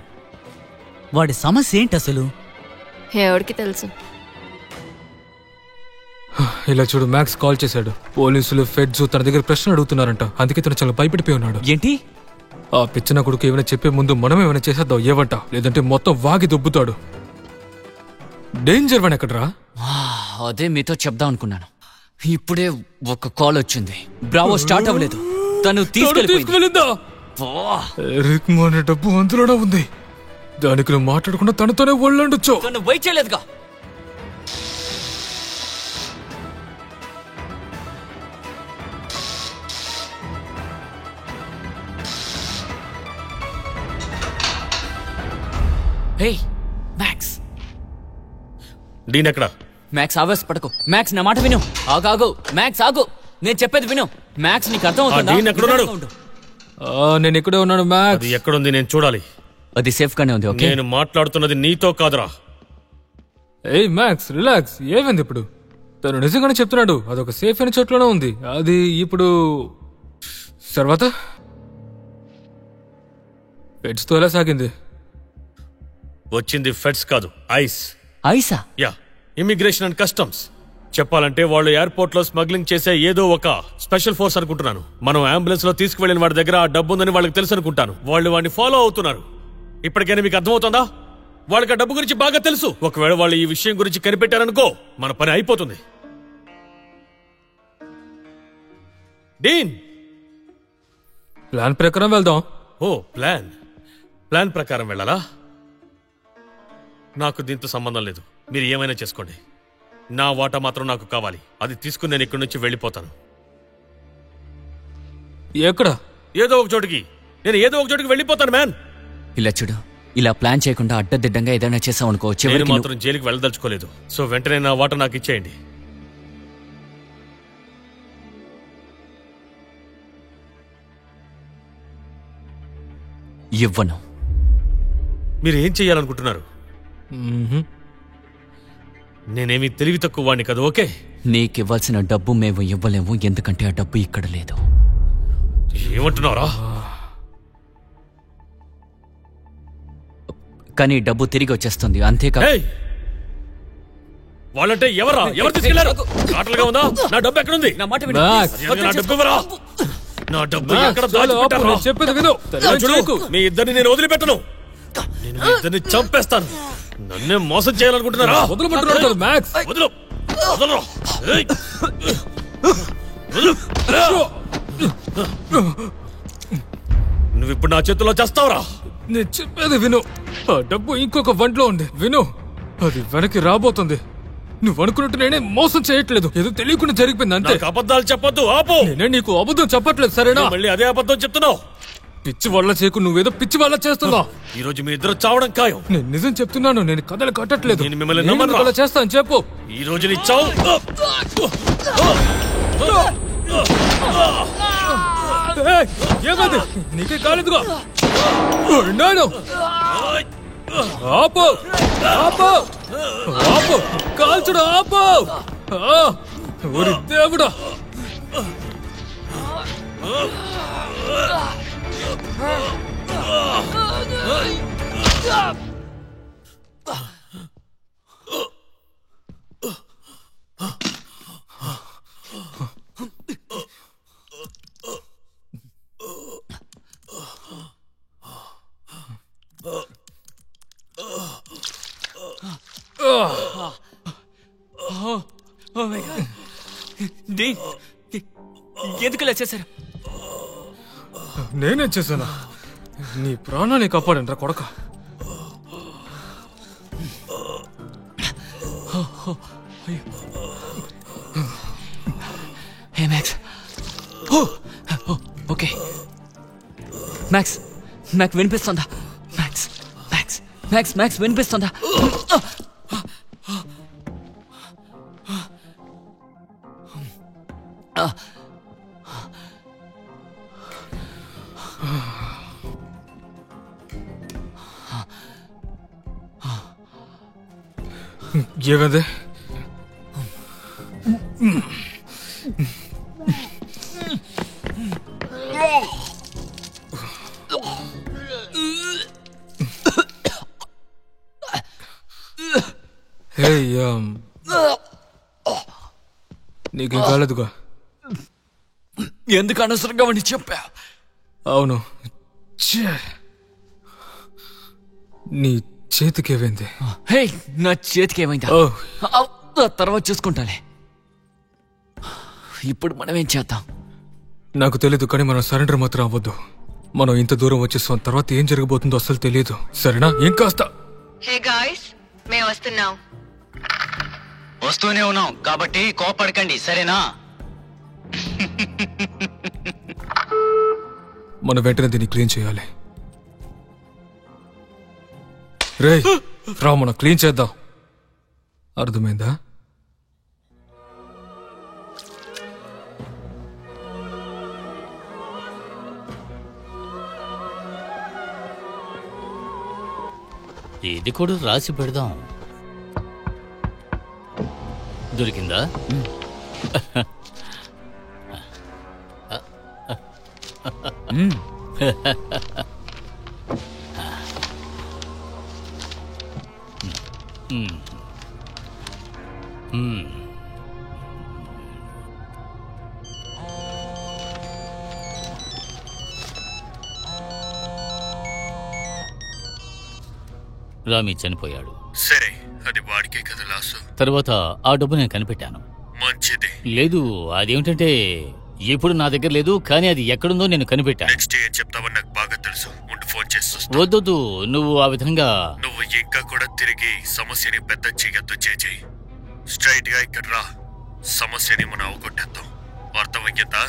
వాడి సమస్య ఏంటి అసలు? ఎవరికి తెలుసు. ఇలా చూడు, మ్యాక్స్ కాల్ చేశాడు. పోలీసులు ఫెడ్స్ తన దగ్గర ప్రశ్న అడుగుతున్నారంట. అందుకే తను చాలా భయపడిపోయి ఉన్నాడు. ఏంటి? ఆ పిచ్చిన కొడుకు ఏమైనా చెప్పే ముందు మనం ఏమైనా చేసేద్దాం ఏవంట, లేదంటే మొత్తం వాగి దుబ్బుతాడు. డేంజర్ వన్ ఎక్కడరా? అదే మీతో చెప్దాం అనుకున్నాను. ఇప్పుడే ఒక కాల్ వచ్చింది. బ్రావో స్టార్ట్ అవ్వలేదు, తను తీసుకెళ్ళిందా? ఎరిక్ అనే డబ్బు అందులోనే ఉంది. దానికి నువ్వు మాట్లాడకుండా తనతోనే ఒళ్ళండొచ్చు. తను వెయిట్ చేయలేదుగా. హే మ్యాక్స్. డీన్ ఎక్కడ? మ్యాక్స్ ఆవేశ పడకు. మ్యాక్స్ నా మాట విను. ఆగాగు మ్యాక్స్, ఆగు. నేను చెప్పేది విను. మ్యాక్స్ నీకు అర్థం అవుతుందా? డీన్ ఎక్కడున్నాడు? నేను ఇక్కడే ఉన్నాను మ్యాక్స్. అది ఎక్కడుంది నేను చూడాలి. అది సేఫ్ గానే ఉంది. ఓకే, నేను మాట్లాడుతున్నది నీతో కాదురా. ఏయ్ మ్యాక్స్ రిలాక్స్. ఏమైంది ఇప్పుడు? తను నిజంగానే చెప్తున్నాడు. అదొక సేఫ్ అయిన చోట్లోనే ఉంది. అది ఇప్పుడు తర్వాత ఫెడ్స్ తో ఎలా సాగింది? వచ్చింది ఫెడ్స్ కాదు, ఐస్. ఐసా? Yeah, immigration and customs. చెప్పాలంటే వాళ్ళు ఎయిర్పోర్ట్ లో స్మగ్లింగ్ చేసే ఏదో ఒక స్పెషల్ ఫోర్స్ అనుకుంటున్నాను. మనం అంబులెన్స్ లో తీసుకువెళ్ళిన వాడి దగ్గర ఆ డబ్బు ఉందని వాళ్ళకి తెలుసు అనుకుంటాను. వాళ్ళు వాడిని ఫాలో అవుతున్నారు. ఇప్పటికైనా మీకు అర్థమవుతుందా? వాళ్ళకి ఆ డబ్బు గురించి బాగా తెలుసు. ఒకవేళ వాళ్ళు ఈ విషయం గురించి కనిపెట్టారనుకో, మన పని అయిపోతుంది. డీన్, ప్లాన్ ప్రకారం వెళ్దాం. ఓ ప్లాన్ ప్రకారం వెళ్ళాలా? నాకు దీంతో సంబంధం లేదు. మీరు ఏమైనా చేసుకోండి. నా వాటా మాత్రం నాకు కావాలి. అది తీసుకుని నేను ఇక్కడి నుంచి వెళ్ళిపోతాను. ఎక్కడ? ఏదో ఒక చోటికి. నేను ఏదో ఒక చోటికి వెళ్ళిపోతాను మ్యాన్. ఇలా చూడు, ఇలా ప్లాన్ చేయకుండా అడ్డదిడ్డంగా ఏదైనా చేసావు అనుకో, నేను చివరికి మాత్రం జైలుకి వెళ్ళదలుచుకోలేదు. సో వెంటనే నా వాటా నాకు ఇచ్చేయండి. ఇవ్వను. మీరు ఏం చెయ్యాలనుకుంటున్నారు? నేనేమి తెలివి తక్కువ వాడిని కదా. ఓకే, నీకివ్వాల్సిన డబ్బు మేము ఇవ్వలేము, ఎందుకంటే ఆ డబ్బు ఇక్కడ లేదు. ఏమంటున్నారా? కానీ డబ్బు తిరిగి వచ్చేస్తుంది, అంతేకాదు. వాళ్ళంటే ఎవరు తీసుకెళ్లారు? ఆటలుగా ఉందా? నా డబ్బు ఎక్కడుంది? నా మాట నా డబ్బు ఎవరా? నా డబ్బు ఎక్కడ దాచిపెట్టారు? చెప్పేది విను. మీ ఇద్దరిని నేను వదిలిపెట్టను. నేను మీ ఇద్దరిని చంపేస్తాను. నన్నే మోసం చేయాలనుకుంటున్నారా? వదలమంటున్నాడు కదా మ్యాక్స్. వదలు. నువ్వు ఇప్పుడు నా చేతుల్లో చేస్తావురా? నేను చెప్పేది విను. ఆ డబ్బు ఇంకొక వంటలో ఉంది. విను, అది వెనక్కి రాబోతుంది. నువ్వు అనుకున్నట్టు నేనే మోసం చేయట్లేదు. ఏదో తెలియకుండా జరిగిపోయింది అంతే. అబద్ధాలు చెప్పొద్దు, ఆపు. నేనే నీకు అబద్ధం చెప్పట్లేదు, సరేనా? మళ్ళీ అదే అబద్ధం చెప్తున్నావు. పిచ్చి వల్ల చేయకు. నువ్వేదో పిచ్చి వల్ల చేస్తున్నావు. ఈ రోజు మీ ఇద్దరు చావడం ఖాయం. నేను నిజం చెప్తున్నాను. నేను కథలు కట్టట్లేదు. నేను మిమ్మల్ని నమ్మను. చేస్తాను చెప్పు. ఈ రోజు నీ చావు. ఏమది? నీకే కాలేదుగా. నేను ఆపు ఆపు ఆపు, కాల్చుడు ఆపు. ఊరి దేవుడా. ఎందుకు ఇలా చేశారు? నేనే చేశానా? నీ ప్రాణాన్ని కాపాడంట్రా కొడక. హే మ్యాక్స్. ఓకే మ్యాక్స్, నాకు వినిపిస్తుందా? మ్యాక్స్ మ్యాక్స్ మ్యాక్స్ మ్యాక్స్ వినిపిస్తుందా? ఏమదే? నీకేం కాలేదుగా? ఎందుకు అనవసరంగా వాడిని చెప్పా? అవును, నీ చేతికి ఏమైంది? హే, నా చేతికి ఏమైందా? తర్వాత చూసుకుంటాలే. ఇప్పుడు మనం ఏం చేద్దాం? నాకు తెలీదు, కానీ మనం సరెండర్ మాత్రం అవ్వద్దు. మనం ఇంత దూరం వచ్చేసాం, తర్వాత ఏం జరగబోతుందో అసలు తెలియదు. సరేనా? ఏం కాస్త హే గాయ్స్, మేము వస్తున్నాం. వస్తూనే ఉన్నాం కాబట్టి కోపడకండి, సరేనా? మనం వెంటనే దీన్ని క్లీన్ చేయాలి. రే రా, మనం క్లీన్ చేద్దాం. అర్థమైందా? ఇది కూడా రాసి పెడదాం. దొరికిందా? రామి చనిపోయాడు. సరే, అది వాడికే కదా లాసు. తర్వాత ఆ డబ్బు నేను కనిపెట్టాను. మంచిది. లేదు, అదేమిటంటే ఇప్పుడు నా దగ్గర లేదు, కానీ అది ఎక్కడుందో నేను కనిపెట్టాను. నెక్స్ట్ ఏం చెప్తావని నాకు బాగా తెలుసు. ఉండి ఫోన్ చేస్తా. వద్దొద్దు, నువ్వు ఆ విధంగా. నువ్వు ఇంకా కూడా తిరిగి సమస్యని పెద్ద చీకతో చేయి. స్ట్రైట్ గా ఇక్కడ రా. సమస్యని మనం అవగొట్టేద్దాం. అర్థమయ్యిందా?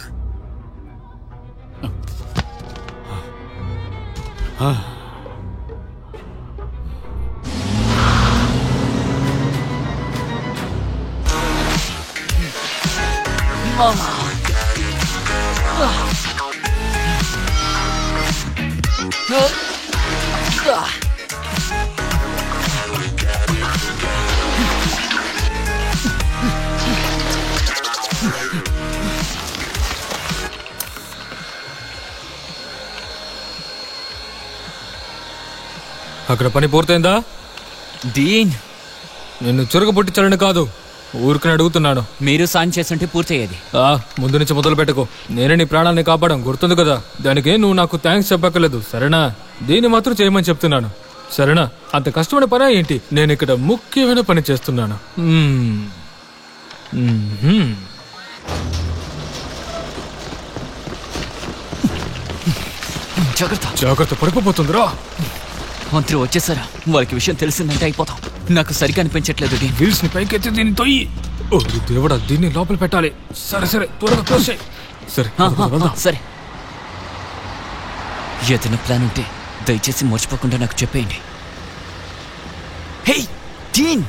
అక్కడ పని పూర్తయిందా? డీన్, నిన్ను చురగబొట్టించాలని కాదు, ఊరికని అడుగుతున్నాను. మీరు సాయం చేస్తుంటే పూర్తయ్యేది. ముందు నుంచి మొదలు పెట్టుకో. నేనే నీ ప్రాణాన్ని కాపాడం, గుర్తుంది కదా? దానికి నువ్వు నాకు థ్యాంక్స్ చెప్పక్కర్లేదు, సరేనా? దీన్ని మాత్రం చేయమని చెప్తున్నాను, సరేనా? అంత కష్టమైన పని ఏంటి? నేను ఇక్కడ ముఖ్యమైన పని చేస్తున్నాను. జాగ్రత్త, పడిపోతుందిరా. మంత్రి వచ్చేసారా? వాళ్ళకి విషయం తెలిసిందంటే అయిపోతాం. నాకు సరిగా అనిపించట్లేదు. వీల్స్ ని పైకెత్తి దీన్ని తొయ్యి. ఓ దేవుడా, దీన్ని లోపల పెట్టాలి. సరే సరే, త్వరగా క్లోజ్ చేయి. సరే సరే. ఏదైనా ప్లాన్ ఉంటే దయచేసి మర్చిపోకుండా నాకు చెప్పేయండి. హే డీన్,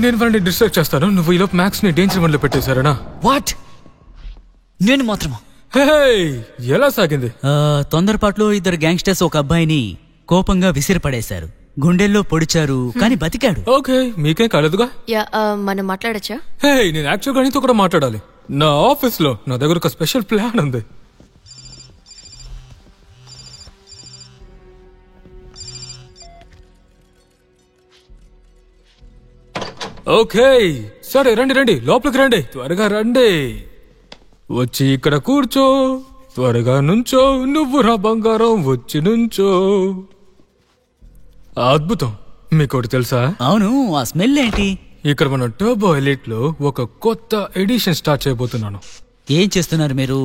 నేను వాళ్ళని డిస్ట్రాక్ట్ చేస్తాను. నువ్వు ఈలోపు మ్యాక్స్ ని డేంజర్ వన్ లో పెట్టేశారనా? వాట్? నేను మాత్రమా? ఎలా సాగింది? తొందరపాట్లో ఇద్దరు గ్యాంగ్స్టర్స్ ఒక అబ్బాయిని కోపంగా విసిరిపడేశారు. గుండెల్లో పొడిచారు, కానీ బతికాడు. ఓకే, మీకేం కాలేదుగా? మనం మాట్లాడచ్చా? నేను యాక్చువల్గా నీతో కూడా మాట్లాడాలి. నా ఆఫీస్ లో నా దగ్గర ఒక స్పెషల్ ప్లాన్ ఉంది. ఓకే సరే, రండి రండి, లోపలికి రండి, త్వరగా రండి. వచ్చి ఇక్కడ కూర్చో, త్వరగా నుంచో. నువ్వు రా బంగారం, వచ్చి నుంచో. అద్భుతం. మీకోటి తెలుసా? అవును, ఆ స్మెల్ ఏంటి? ఇక్కడ మన టర్బో ఎలిట్ లో ఒక కొత్త ఎడిషన్ స్టార్ట్ చేయబోతున్నాను. ఏం చేస్తున్నారు మీరు?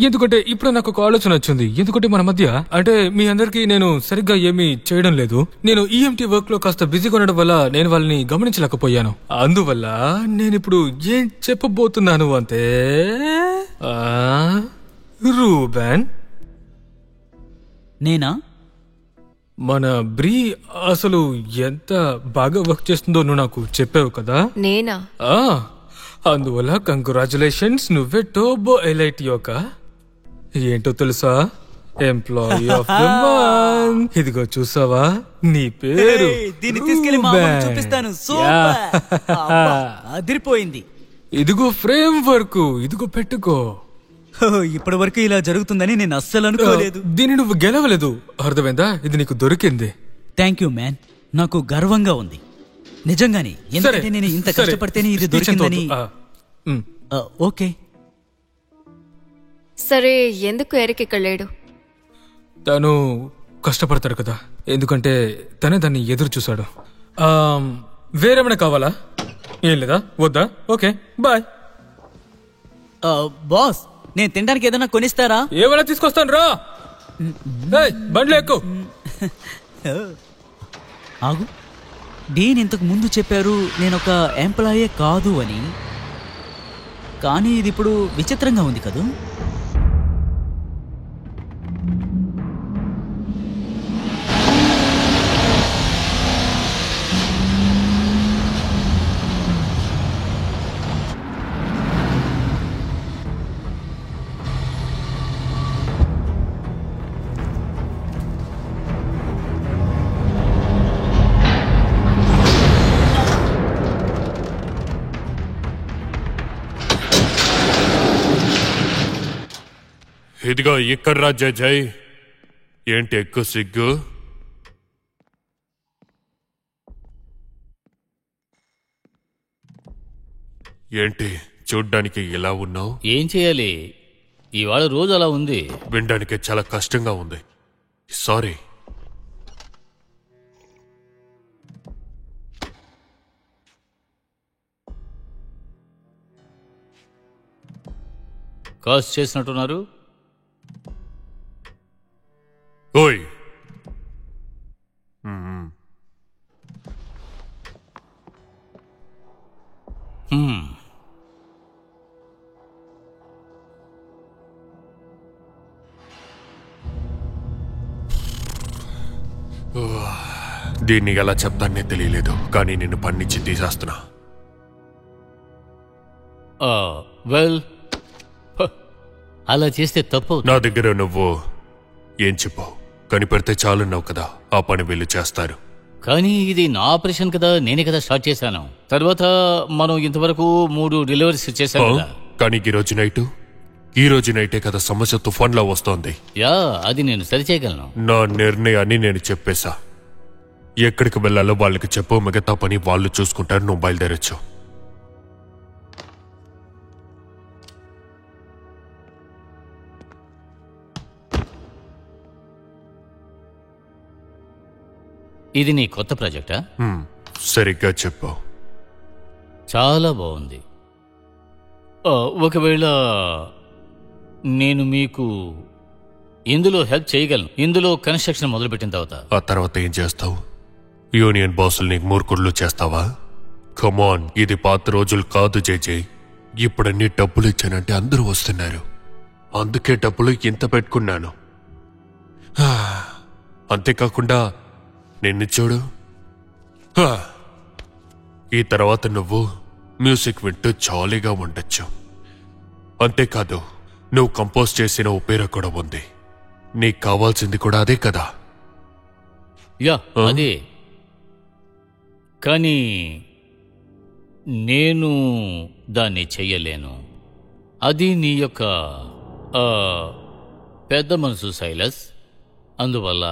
ఎందుకంటే ఇప్పుడు నాకు ఒక ఆలోచన వచ్చింది. ఎందుకంటే మన మధ్య అంటే మీ అందరికి నేను సరిగ్గా ఏమీ చేయడం లేదు. నేను ఈఎంటీ వర్క్ లో కాస్త బిజీగా ఉండడం వల్ల నేను వాళ్ళని గమనించలేకపోయాను. అందువల్ల నేను ఇప్పుడు ఏం చెప్పబోతున్నాను అంటే, రూబెన్, నేనా? మన బ్రీ అసలు ఎంత బాగా వర్క్ చేస్తుందో నువ్వు నాకు చెప్పావు కదా? నేనా? అందువల్ల కంగ్రాచులేషన్స్, నువ్వే టర్బో ఎలైట్ యొక్క ఏంటో తెలుసా? Employee of the month. ఇదిగో చూసావా నీ పేరు. దీన్ని తీసుకెళ్లి మా అమ్మకి చూపిస్తాను. సూపర్, అబ్బా, అదిరిపోయింది. ఇదిగో ఫ్రేమ్ వర్క్, ఇదిగో పెట్టుకో. ఇప్పటి వరకు ఇలా జరుగుతుందని నేను అస్సలు అనుకోలేదు. దీన్ని నువ్వు గెలవలేదు, అర్థమైందా? ఇది నీకు దొరికింది. థ్యాంక్ యూ మ్యాన్, నాకు గర్వంగా ఉంది నిజంగానే. ఎందుకంటే నేను ఇంత కష్టపడితేనే ఇది దొరికిందని. ఓకే సరే, ఎందుకు ఎరిక్ ఇక్కడ లేడు? తను కష్టపడతాడు కదా, ఎందుకంటే తనే దాన్ని ఎదురు చూశాడు. వేరేమైనా కావాలా? ఏం లేదా? వద్దా? Okay bye. బాస్, నేను తినడానికి ఏదైనా కొనిస్తారా? ఏమైనా తీసుకొస్తాను రా. బండ్లు ఎక్కు. ఆగు, డీన్ ఇంతకు ముందు చెప్పారు నేను ఒక ఎంప్లాయే కాదు అని. కానీ ఇది ఇప్పుడు విచిత్రంగా ఉంది కదూ. ఇదిగో ఇక్కడ రా జై. ఏంటి ఎక్కువ సిగ్గు? ఏంటి చూడ్డానికి ఇలా ఉన్నావు? ఏం చేయాలి, ఇవాళ రోజు అలా ఉంది. వినడానికి చాలా కష్టంగా ఉంది. సారీ. కాస్ట్ చేసినట్టున్నారు. ఓయ్, దీన్ని ఎలా చెప్తానే తెలియలేదు, కానీ నేను పన్నిచ్చి తీసేస్తున్నా. వెల్, అలా చేస్తే తప్పు. నా దగ్గర నువ్వు ఏం చెప్పావు? కనిపెడితే చాలున్నావు కదా, ఆ పని వీళ్ళు చేస్తారు. కానీ ఇది నా ఆపరేషన్ కదా, నేనే కదా స్టార్ట్ చేశాను. తర్వాత మనం ఇంతవరకు 3 డెలివరీస్ చేశాం కదా. కానీ ఈ రోజు నైటే కదా సమస్య తుఫాన్లా వస్తోంది. యా, అది నేను సరిచేయగలను. నా నిర్ణయాన్ని నేను చెప్పేశా. ఎక్కడికి వెళ్ళాలో వాళ్ళకి చెప్పు, మిగతా పని వాళ్ళు చూసుకుంటారు. నువ్వు బయలుదేరొచ్చు. ఇది నీ కొత్త ప్రాజెక్టా? సరిగ్గా చెప్పు. చాలా బాగుంది. ఒకవేళ నేను మీకు ఇందులో హెల్ప్ చేయగలను. ఇందులో కన్స్ట్రక్షన్ మొదలుపెట్టిన ఆ తర్వాత ఏం చేస్తావు? యూనియన్ బాసుల్ని మూర్ఖుళ్ళు చేస్తావా? కమాన్, ఇది పాత రోజులు కాదు జేజే. ఇప్పుడన్నీ డబ్బులు ఇచ్చానంటే అందరూ వస్తున్నారు. అందుకే డబ్బులు ఇంత పెట్టుకున్నాను. అంతేకాకుండా నిన్ను చూడు. ఈ తర్వాత నువ్వు మ్యూజిక్ వింటూ జాలీగా ఉండొచ్చు. అంతేకాదు, నువ్వు కంపోజ్ చేసిన ఓపెరా కూడా ఉంది. నీకు కావాల్సింది కూడా అదే కదా? యా, అదే. కానీ నేను దాన్ని చెయ్యలేను. అది నీ యొక్క పెద్ద మనసు సైలస్. అందువల్ల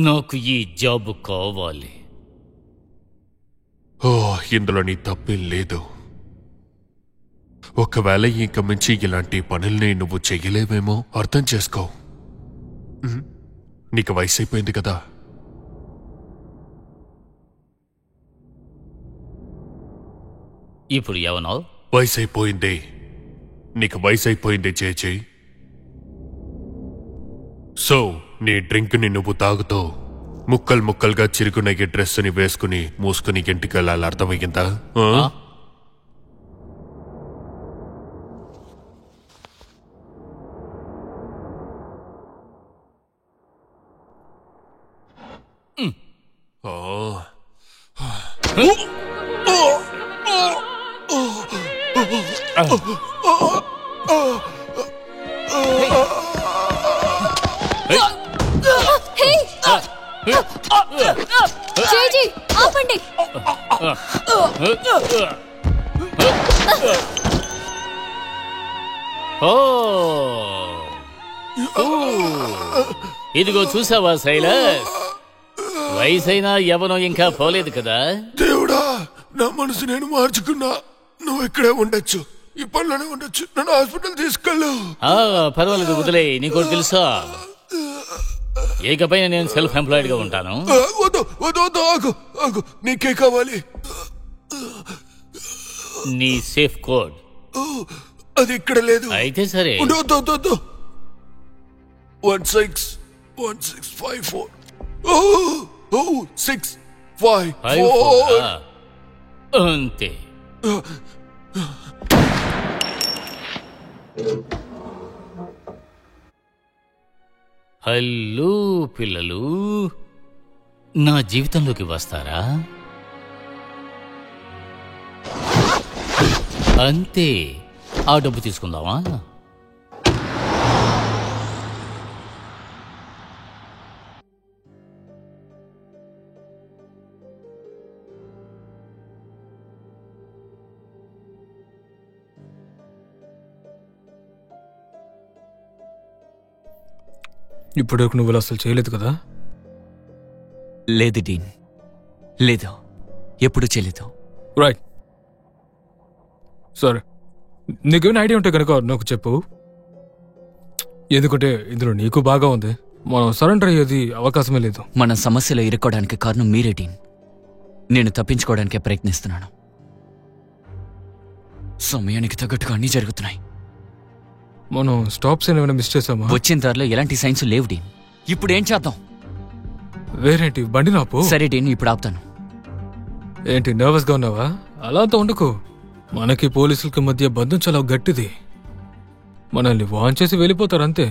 నాకు ఈ జాబ్ కావాలి. ఇందులో నీ తప్పేం లేదు. ఒకవేళ ఇంక మించి ఇలాంటి పనుల్ని నువ్వు చెయ్యలేవేమో అర్థం చేసుకో. నీకు వయసు అయిపోయింది కదా. ఇప్పుడు ఏమన్నావు? వయసు అయిపోయింది. నీకు వయసు అయిపోయింది చేచి. సో నీ డ్రింక్ని నువ్వు తాగుతూ ముక్కలు ముక్కలుగా చిరుగున ఈ డ్రెస్ని వేసుకుని మూసుకుని ఇంటికి వెళ్ళాలి. అర్థమయ్యిందా? హే! జేజీ, ఆపండి. ఓ ఇదిగో చూసావా శైలస్, వయసైనా యవనం ఇంకా పోలేదు కదా. దేవుడా, నా మనసు నేను మార్చుకున్నా. నువ్వు ఇక్కడే ఉండొచ్చు, ఈ పనిలోనే ఉండొచ్చు. నన్ను హాస్పిటల్ తీసుకెళ్ళు. పర్వాలేదు, వదిలే. నీకు తెలుసా, ఏకపైన నేను సెల్ఫ్ ఎంప్లాయిడ్ గా ఉంటాను. వద్దు వద్దు వద్దు, ఆగు ఆగు. నీకే కావాలి? నీ సేఫ్ కోడ్. అది ఇక్కడ లేదు. అయితే సరే. 161654. 654. అంతే. హలో పిల్లలు, నా జీవితంలోకి వస్తారా? అంతే. ఆ డబ్బు తీసుకుందామా? ఇప్పుడు నువ్వు అసలు చేయలేదు కదా? లేదు డీన్, లేదు, ఎప్పుడు చేయలేదు. రైట్, సరే. నీకేమైనా ఐడియా ఉంటే కనుక నాకు చెప్పు. ఎందుకంటే ఇందులో నీకు బాగా ఉంది. మనం సరెండర్ అయ్యేది అవకాశమే లేదు. మన సమస్యలో ఇరుక్కోవడానికి కారణం మీరే డీన్. నేను తప్పించుకోవడానికే ప్రయత్నిస్తున్నాను. సమయానికి తగ్గట్టుగా అన్నీ జరుగుతున్నాయి. మనం స్టాప్స్ ఏమైనా మిస్ చేసామా? వచ్చిన దారిలో ఎలాంటి సైన్స్ లేవు డీన్. ఇప్పుడు ఏం చేద్దాం? వేరేంటి, బండి నాపు. సరే డీన్, ఇప్పుడు ఆపుతాను. ఏంటి, నర్వస్ గా ఉన్నావా? అలా అంతా ఉండకు. మనకి పోలీసులకి మధ్య బంధం చాలా గట్టిది. మనల్ని వాన్ చేసి వెళ్ళిపోతారు అంతే.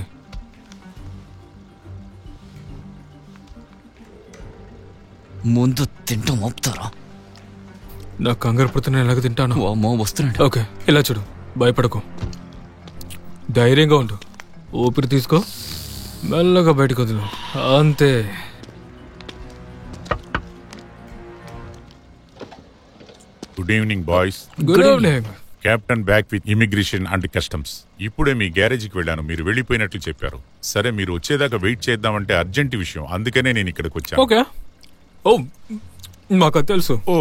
ముందు తింటాం ఆపుతారా? నాకు కంగారు పడుతున్నా, ఎలాగ తింటాను. వస్తున్నాడు. ఓకే, ఇలా చూడు, భయపడకు, ధైర్యంగా ఉండు. ఊపిరి తీసుకో, మెల్లగా బయటకు వదిలు, అంతే. Good evening boys. Good evening. Captain back with immigration and customs. ఇప్పుడే మీ గ్యారేజ్కి వెళ్ళాను, మీరు వెళ్ళిపోయినట్లు చెప్పారు. సరే, మీరు వచ్చేదాకా వెయిట్ చేద్దామంటే అర్జెంట్ విషయం, అందుకనే నేను ఇక్కడికి వచ్చాను. ఓకే. ఓ, మాకు తెలుసు. ఓ,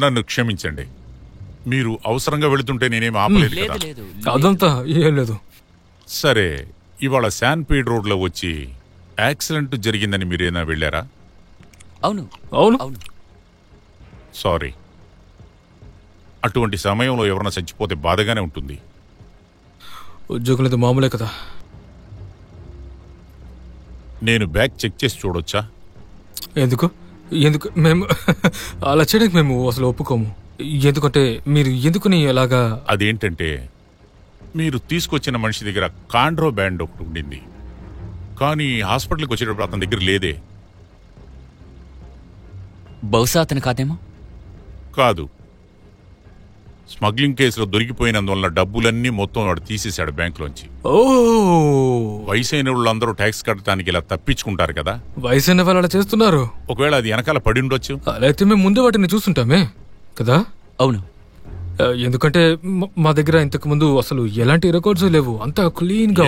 నన్ను క్షమించండి. మీరు అవసరంగా వెళుతుంటే నేనేం ఆపలేదు కదా. అదంతా ఏం లేదు. సరే, ఇవాళ శాన్పీడ్ రోడ్ లో వచ్చి యాక్సిడెంట్ జరిగిందని మీరేనా వెళ్ళారా? అవును అవును. సారీ. అటువంటి సమయంలో ఎవరైనా చచ్చిపోతే బాధగానే ఉంటుంది. ఉద్యోగులది మామూలే కదా. నేను బ్యాగ్ చెక్ చేసి చూడొచ్చా? ఎందుకు ఎందుకు మేము అలా చేయడానికి మేము అసలు ఒప్పుకోము. ఎందుకంటే మీరు ఎందుకుని ఎలాగా? అదేంటంటే, మీరు తీసుకొచ్చిన మనిషి దగ్గర కాండ్రో బ్యాండ్ ఒకటి ఉండింది, కానీ హాస్పిటల్కి వచ్చేటప్పుడు అతని దగ్గర లేదే. బహుశా అతను కాదేమో. కాదు, స్మగ్లింగ్ కేసులో దొరికిపోయినందువల్ల డబ్బులన్నీ మొత్తం వాడు తీసేశాడు బ్యాంకులోంచి. వయసైన వాళ్ళందరూ ట్యాక్స్ కట్టడానికి ఇలా తప్పించుకుంటారు కదా. వయసైన వాళ్ళు అలా చేస్తున్నారు. ఒకవేళ అది వెనకాల పడి ఉండొచ్చు. అలా అయితే మేము ముందే వాటిని చూస్తుంటామే కదా. అవును, ఎందుకంటే మా దగ్గర ఇంతకు ముందు అసలు ఎలాంటి రికార్డ్స్ లేవు, అంతా క్లీన్ గా.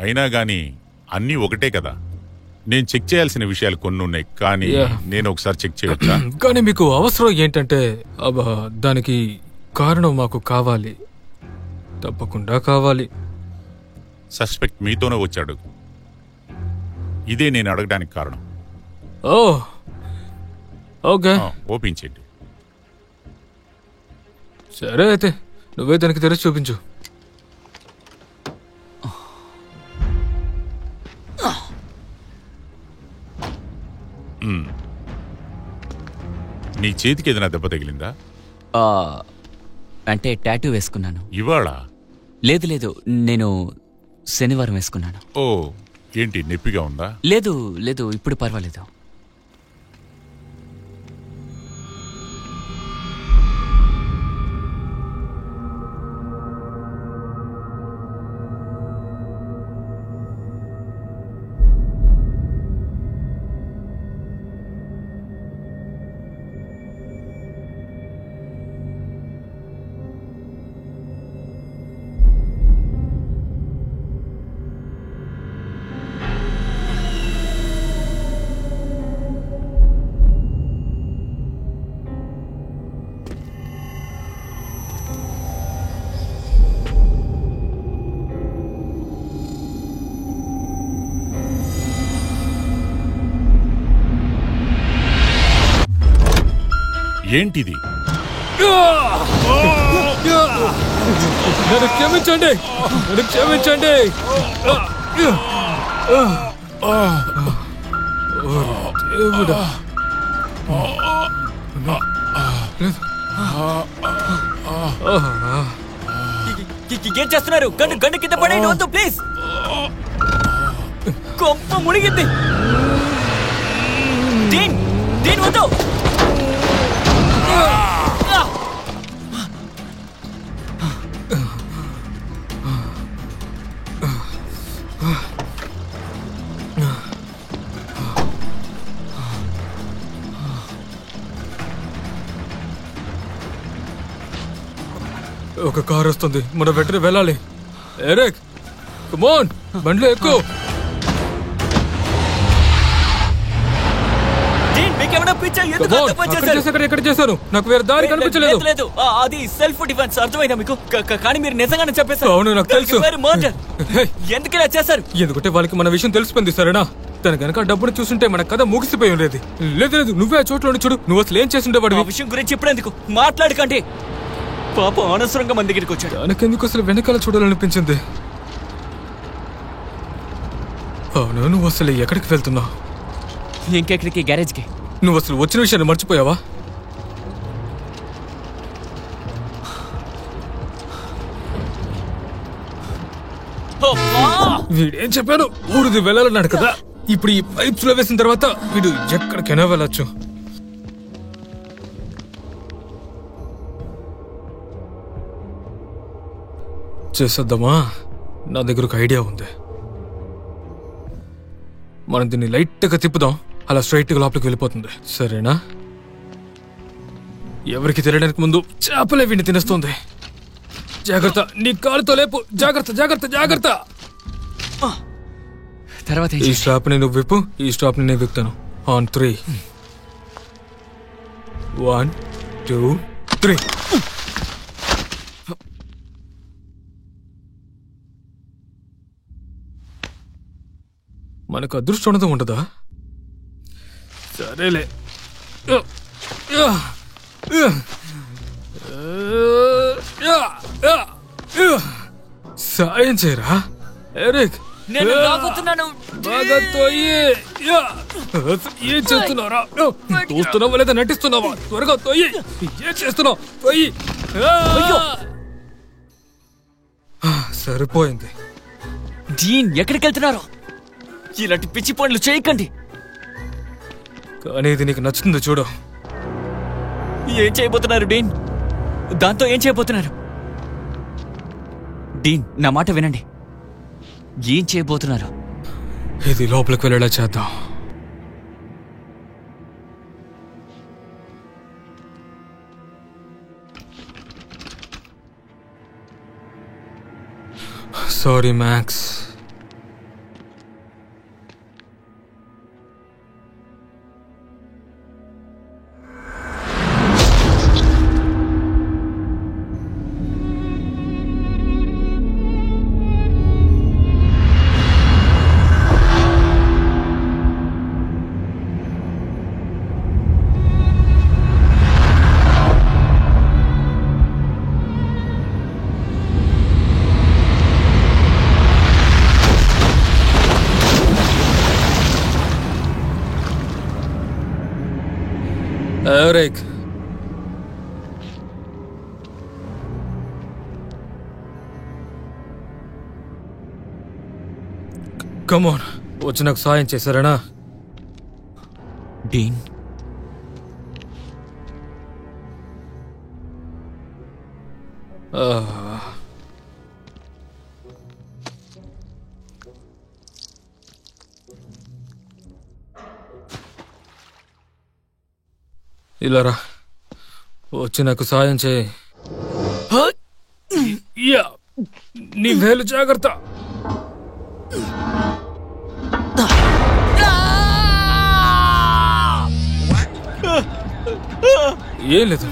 అయినా గానీ అన్నీ ఒకటే కదా. నేను చెక్ చేయాల్సిన విషయాలు కొన్ని ఉన్నాయి, కానీ నేను ఒకసారి చెక్ చేయొచ్చా? కానీ మీకు అవసరం ఏంటంటే, దానికి కారణం మాకు కావాలి, తప్పకుండా కావాలి. సస్పెక్ట్ మీతోనే వచ్చాడు, ఇదే నేను అడగడానికి కారణం. ఓకే, ఓపెన్ చేయండి. సరే, అయితే నువ్వే దానికి తెరిచి చూపించు. నీ చేతికి ఏదైనా దెబ్బ తగిలిందా? అంటే టాటూ వేసుకున్నాను. ఇవాళ? లేదు లేదు, నేను శనివారం వేసుకున్నాను. ఓ, ఏంటి నొప్పిగా ఉందా? లేదు లేదు, ఇప్పుడు పర్వాలేదు. ఏంటిది? నన్ను క్షమించండి, నన్ను క్షమించండి. దేవుడా, ఏం చేస్తున్నారు? గండు గండు కింద పడేయండి, వద్దు ప్లీజ్. కొంప మునిగింది. దీన్ దీన్ వద్దు. ఒక కారు వస్తుంది, మన వెంటనే వెళ్ళాలి. ఎరిక్, కమ్ ఆన్, బండిలో ఎక్కువ. ఎక్కడ చేశాను? నాకు వేరే దారి కనిపించలేదు. లేదు, అది సెల్ఫ్ డిఫెన్స్. అర్థమైనా మీకు? కానీ మీరు నిజంగానే చెప్పేశారు. అవును, నాకు తెలుసు. ఎందుకు ఇలా చేశారు? ఎందుకంటే వాళ్ళకి మన విషయం తెలిసిపోయింది, సరేనా? తన గనక డబ్బును చూస్తుంటే మన కథ ముగిసిపోయి ఉండేది. లేదు లేదు, నువ్వే ఆ చోట్లోని చూడు. నువ్వు అసలు ఏం చేస్తుండేవాడు? విషయం గురించి చెప్పేందుకు మాట్లాడకండి. పాపం అనవసరంగా మన దగ్గరికి వచ్చాడు. తనకెందుకు అసలు వెనకాల చూడాలనిపించింది. అవును, నువ్వు అసలు ఎక్కడికి వెళ్తున్నావు? ఇంకెక్కడికి? గ్యారేజ్కి. నువ్వు అసలు వచ్చిన విషయాన్ని మర్చిపోయావా? వీడేం చెప్పాను? ఊరిది వెళ్ళాలన్నాడు కదా. ఇప్పుడు ఈ పైప్స్ లో వేసిన తర్వాత వీడు ఎక్కడికైనా వెళ్ళొచ్చు. చేసేద్దామా? నా దగ్గర ఒక ఐడియా ఉంది. మనం దీన్ని లైట్ గా తిప్పుదాం, అలా స్ట్రైట్ గా లోపలికి వెళ్ళిపోతుంది, సరేనా? ఎవరికి తెలియడానికి ముందు చేపలే వీడిని తినేస్తుంది. జాగ్రత్త, నీ కాలుతో లేపు. జాగ్రత్త జాగ్రత్త జాగ్రత్త. తర్వాత ఈ స్టాప్ ని నువ్వు విప్పు, ఈ స్టాప్ ని నేను విప్పుతాను. ఆన్ 3. 1 2 3. మనకు అదృష్టం ఉండదు ఉంటుందా? సరేలే. సాయం చేయరా ఎరిక్. నేను లాగుతున్నాను. ఏం చేస్తున్నారా? చూస్తున్నావా లేదా నటిస్తున్నావా? త్వరగా తోయి. ఏం చేస్తున్నావు? తోయి. సరిపోయింది. డీన్, ఎక్కడికి వెళ్తున్నారు? ఇలాంటి పిచ్చి పనులు చేయకండి. కానీ ఇది నీకు నచ్చుతుందో చూడు. ఏం చేయబోతున్నారు డీన్? దాంతో ఏం చేయబోతున్నారు? డీన్, నా మాట వినండి. ఏం చేయబోతున్నారు? ఇది లోపలికి వెళ్ళేలా చేద్దాం. Sorry max. Eric. Come on. వచ్చి నాకు సాయం చేశారనా? డీన్, ఇలా రా. వచ్చి నాకు సాయం చేయి. నీ వేలు జాగ్రత్త. ఏం లేదు,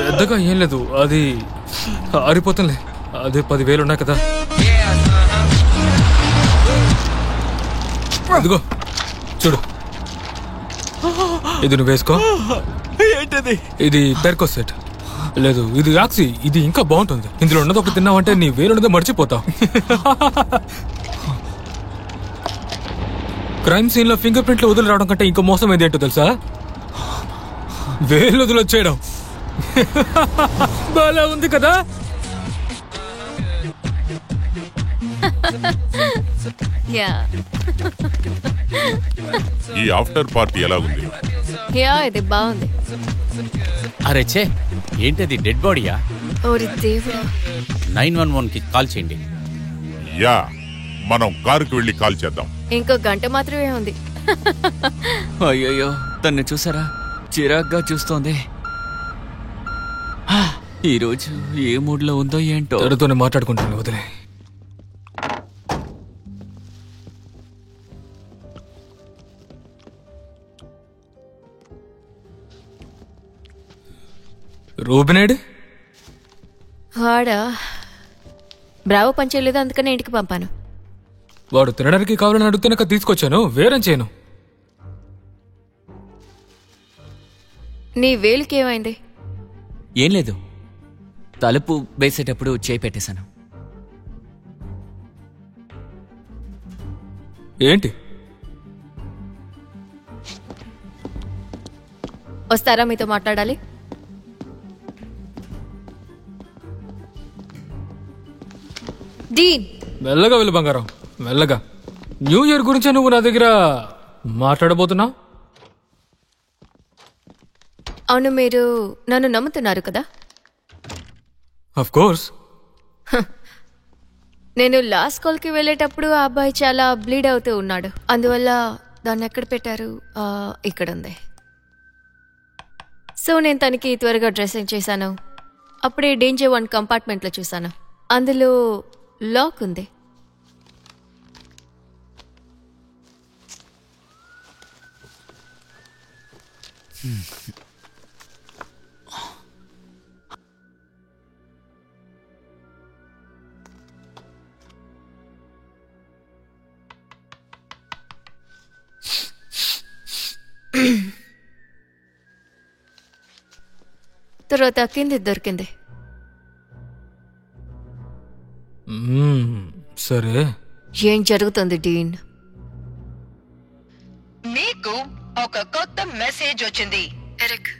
పెద్దగా ఏం లేదు. అది ఆరిపోతుందిలే. అదే 10,000 ఉన్నాయి కదా. ఇదిగో చూడు, ఇది నువ్వు వేసుకో. ఏంటది? ఇది పెర్కోసెట్. లేదు, ఇది ఆక్సీ. ఇది ఇంకా బాగుంటుంది. ఇందులో ఉన్నది ఒకటి తిన్నావంటే నీ వేరున్నదో మర్చిపోతావు. క్రైమ్ సీన్ లో ఫింగర్ ప్రింట్లు వదిలి రావడం కంటే ఇంకో మోసం ఏదేంటో తెలుసా? వేలు వదిలొచ్చేయడం. బాగా ఉంది కదా? ఈ ఆఫ్టర్ పార్టీ ఎలా ఉంది? ఇది బాగుంది. అరే చే, ఏంటది? డెడ్ బాడీయా? ఓరి దేవుడా. 911 కి కాల్ చేయండి. యా, మనం కారుకి వెళ్ళి కాల్ చేద్దాం. ఇంకో గంట మాత్రమే ఉంది. అయ్యయ్యో, తన్ని చూసారా? చిరాగ్గా చూస్తోంది. ఈరోజు ఏ మూడ్ లో ఉందో ఏంటో. తనతోనే మాట్లాడుకుంటాను, వదిలే. రూబినేడ్ వాడా? బ్రావో పనిచేయలేదు, అందుకనే ఇంటికి పంపాను. వాడు తినడానికి కావాలని అడుగుతున్నా తీసుకొచ్చాను. వేరేం చేయను. నీ వేలుకి ఏమైంది? ఏం లేదు, తలుపు వేసేటప్పుడు చేయి పెట్టేశాను. ఏంటి? వస్తారా? మీతో మాట్లాడాలి. డీన్, మెల్లగా వెళ్ళు బంగారం, మెల్లగా. న్యూ ఇయర్ గురించి నువ్వు నా దగ్గర మాట్లాడబోతున్నావు? అవును, మీరు నన్ను నమ్ముతున్నారు కదా? Of course. నేను లాస్ట్ కాల్కి వెళ్ళేటప్పుడు ఆ అబ్బాయి చాలా బ్లీడ్ అవుతూ ఉన్నాడు. అందువల్ల దాన్ని ఎక్కడ పెట్టారు? ఇక్కడ ఉంది. సో నేను తనకి త్వరగా డ్రెస్సింగ్ చేశాను. అప్పుడే డేంజర్ 1 కంపార్ట్మెంట్లో చూశాను. అందులో లాక్ ఉంది. తర్వాత కింది దొరికింది. సరే, ఏం జరుగుతుంది డీన్? మీకు ఒక కొత్త మెసేజ్ వచ్చింది. ఎరిక్,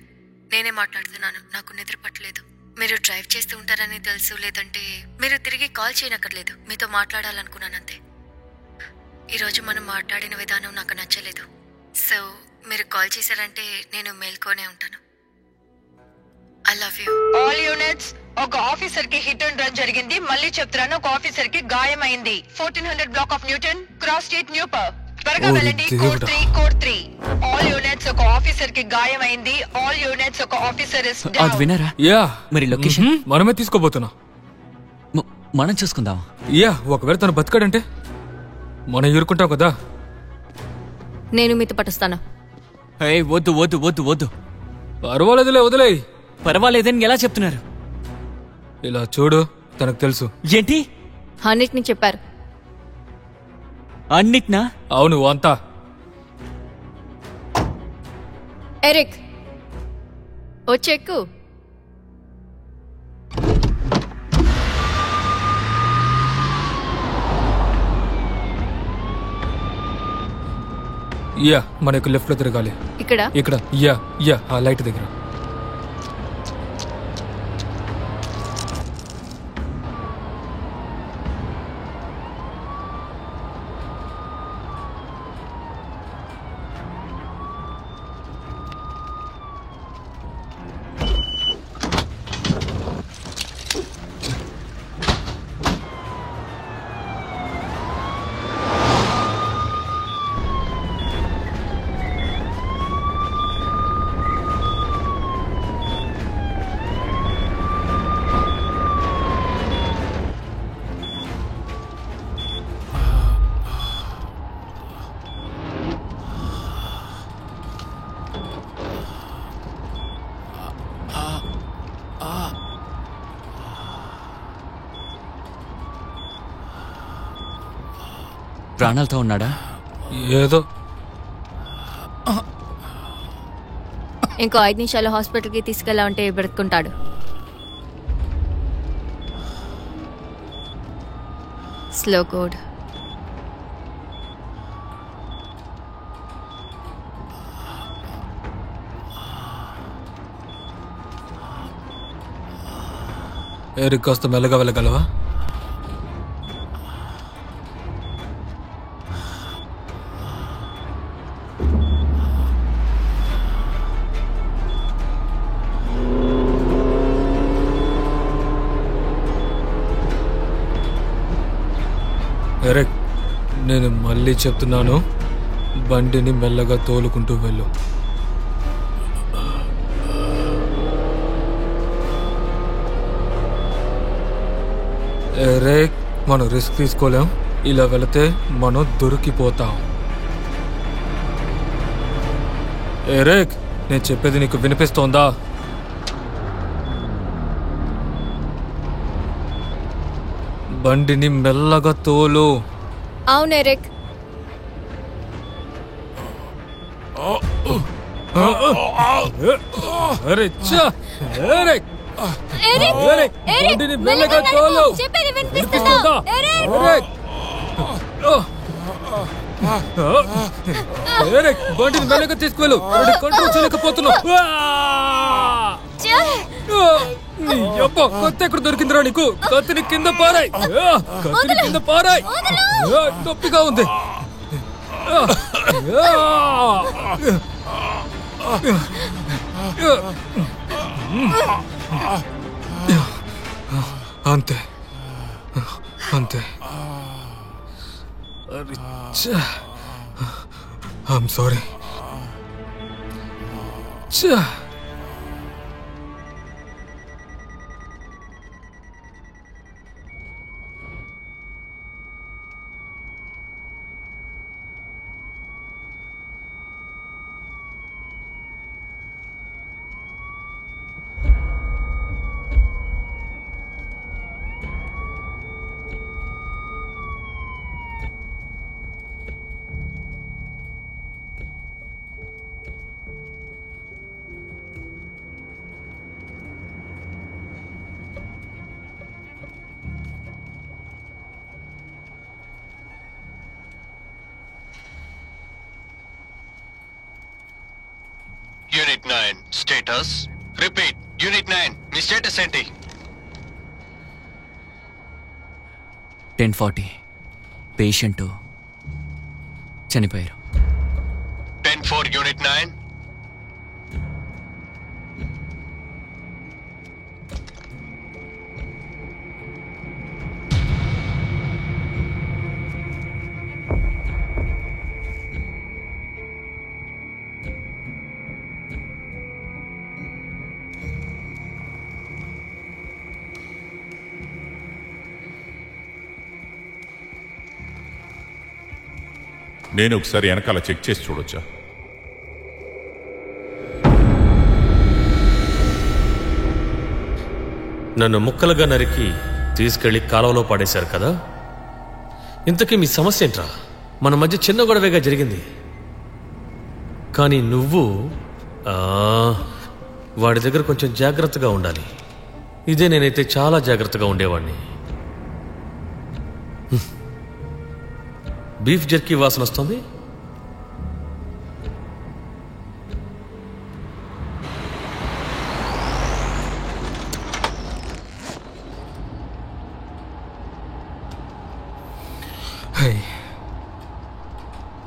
నేనే మాట్లాడుతున్నాను. నాకు నిద్ర పట్టలేదు. మీరు డ్రైవ్ చేస్తూ ఉంటారని తెలుసు, లేదంటే మీరు తిరిగి కాల్ చేయనక్కర్లేదు. మీతో మాట్లాడాలనుకున్నానంతే. ఈరోజు మనం మాట్లాడిన విధానం నాకు నచ్చలేదు. సో మీరు కాల్ చేశారంటే నేను మేల్కొనే ఉంటాను. I love you. All units, ఒక ఆఫీసర్ కి హిట్ అండ్ రన్ జరిగింది. మళ్ళీ చెప్తున్నాను, ఒక ఆఫీసర్ కి గాయమైంది. 1400 block of Newton, cross street, Newport. త్వరగా వెళ్ళండి. కోడ్ 3. ఆల్ యూనిట్స్, ఒక ఆఫీసర్ కి గాయమైంది. ఆల్ యూనిట్స్, ఒక ఆఫీసర్ ఇస్ డౌన్. అది వినారా? యా. మరి లొకేషన్ మనమే తీసుకోబోతున్నాం. మనం చూసుకుందాం. యా, ఒకవేళ తను బతకాడంటే మనం ఎదుర్కొంటాం కదా. నేను మీతో పట్టుస్తాను. వద్దు వద్దు వద్దు వద్దు. పర్వాలేదులే, వదిలే. పర్వాలేదని ఎలా చెప్తున్నారు? ఇలా చూడు, తనకు తెలుసు. ఏంటి? అన్నిటిని చెప్పారు. అన్నిటినా? అవును, అంతా. ఎరిక్, వచ్చెక్కు. యా, మనకు లెఫ్ట్ లో తిరగాలి. ఇక్కడ ఇక్కడ. యా యా, ఆ లైట్ దగ్గర. ప్రాణాలతో ఉన్నాడా? ఏదో ఇంకో 5 నిమిషాలు హాస్పిటల్కి తీసుకెళ్ళామంటే బ్రతుకుంటాడు. Slow code. ఎరిక్ కాస్త మెల్లగా వెళ్ళగలవా? ఎరిక్, నేను మళ్ళీ చెప్తున్నాను, బండిని మెల్లగా తోలుకుంటూ వెళ్ళు. ఎరిక్, మనం రిస్క్ తీసుకోలేం. ఇలా వెళితే మనం దొరికిపోతాం. ఎరిక్, నేను చెప్పేది నీకు వినిపిస్తోందా? బండిని మెల్లగా తోలు. అవును ఎరిక్. బండిని మెల్లగా తోలు. బండిని మెల్లగా తీసుకువెళ్ళు. కంట్రోల్ చేయలేకపోతున్నావు. కత్తి ఎక్కడ దొరికిందిరా నీకు? కత్తిని కింద పారాయ్. కత్తిని కింద పారాయ్. నొప్పిగా ఉంది. అంతే అంతే. I'm sorry. Unit 9 status. Repeat. Unit 9 me status ఏంటి? 10:40 పేషెంట్ చనిపోయారు. 10-4 యూనిట్ 9. నేను ఒకసారి వెనకాల చెక్ చేసి చూడొచ్చా? నన్ను ముక్కలుగా నరికి తీసుకెళ్లి కాలువలో పడేశారు కదా. ఇంతకీ మీ సమస్య ఏంట్రా? మన మధ్య చిన్న గొడవేగా జరిగింది, కానీ నువ్వు వాడి దగ్గర కొంచెం జాగ్రత్తగా ఉండాలి. ఇదే నేనైతే చాలా జాగ్రత్తగా ఉండేవాడిని. బీఫ్ జర్కీ వాసన వస్తుంది.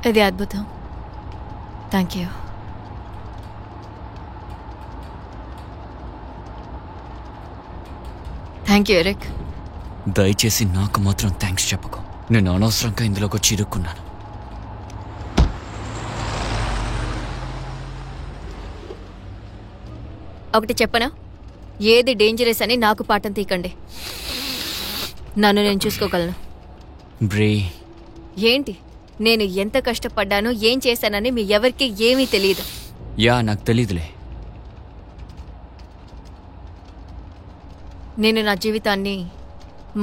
ఇది అద్భుతం. Thank you. Thank you Eric. దయచేసి నాకు మాత్రం థ్యాంక్స్ చెప్పకు. నేను అనవసరంగా ఇందులోకి వచ్చి ఇరుక్కున్నాను. ఒకటి చెప్పనా, ఏది డేంజరస్ అని నాకు పాఠం తీకండి. నన్ను నేను చూసుకోగలను. బ్రే, ఏంటి నేను ఎంత కష్టపడ్డానో ఏం చేశానని మీ ఎవరికి ఏమీ తెలియదు. యా, నాకు తెలీదులే. నేను నా జీవితాన్ని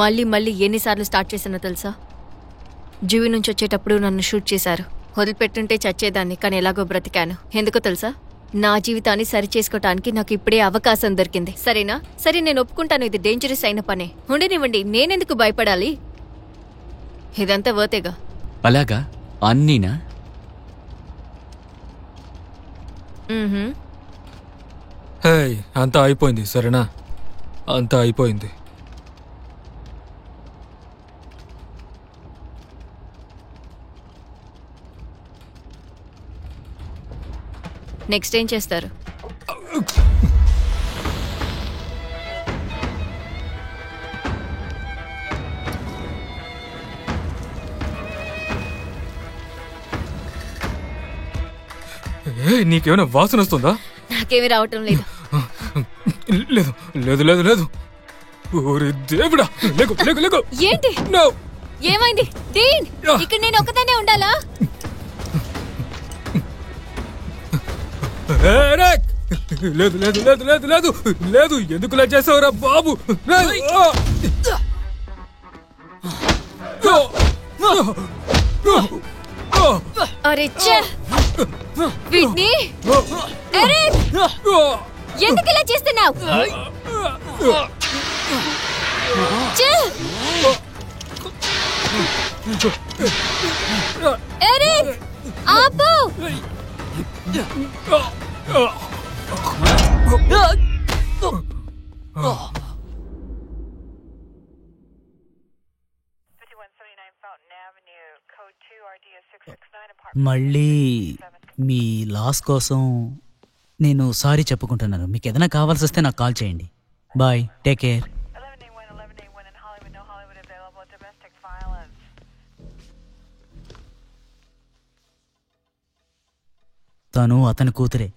మళ్ళీ మళ్ళీ ఎన్నిసార్లు స్టార్ట్ చేశానో తెలుసా? జీవి నుంచి వచ్చేటప్పుడు నన్ను షూట్ చేశారు. వదిలిపెట్టుంటే చచ్చేదాన్ని, కానీ ఎలాగో బ్రతికాను. ఎందుకో తెలుసా? నా జీవితాన్ని సరిచేసుకోవటానికి నాకు ఇప్పుడే అవకాశం దొరికింది, సరేనా? సరే, నేను ఒప్పుకుంటాను, ఇది డేంజరస్ అయిన పనే. ఉండనివ్వండి, నేనెందుకు భయపడాలి? ఇదంతా వర్తేగా. అలాగా? అన్నీనా? హే, అంతా అయిపోయింది సరేనా? అంతా అయిపోయింది. నెక్స్ట్ ఏం చేస్తారు? నీకేమైనా వాసన వస్తుందా? నాకేమీ రావటం లేదు. లేదు లేదు లేదు లేదు. ఓరి దేవుడా, లేకు లేకు లేకు. ఏంటి? ఏమైంది? డీన్, ఇక్కడ నేను ఒక్కదాన్నే ఉండాలా? లేదు లేదు లేదు లేదు లేదు లేదు. ఎందుకులా చేసావురా బాబు? అరే వీడ్ని ఎందుకు ఇలా చేస్తున్నావు? ఆపు! మళ్ళీ మీ లాస్ కోసం నేను సారీ చెప్పుకుంటున్నాను. మీకు ఏదైనా కావాల్సి వస్తే నాకు కాల్ చేయండి. Bye, take care. తను అతని కూతురే.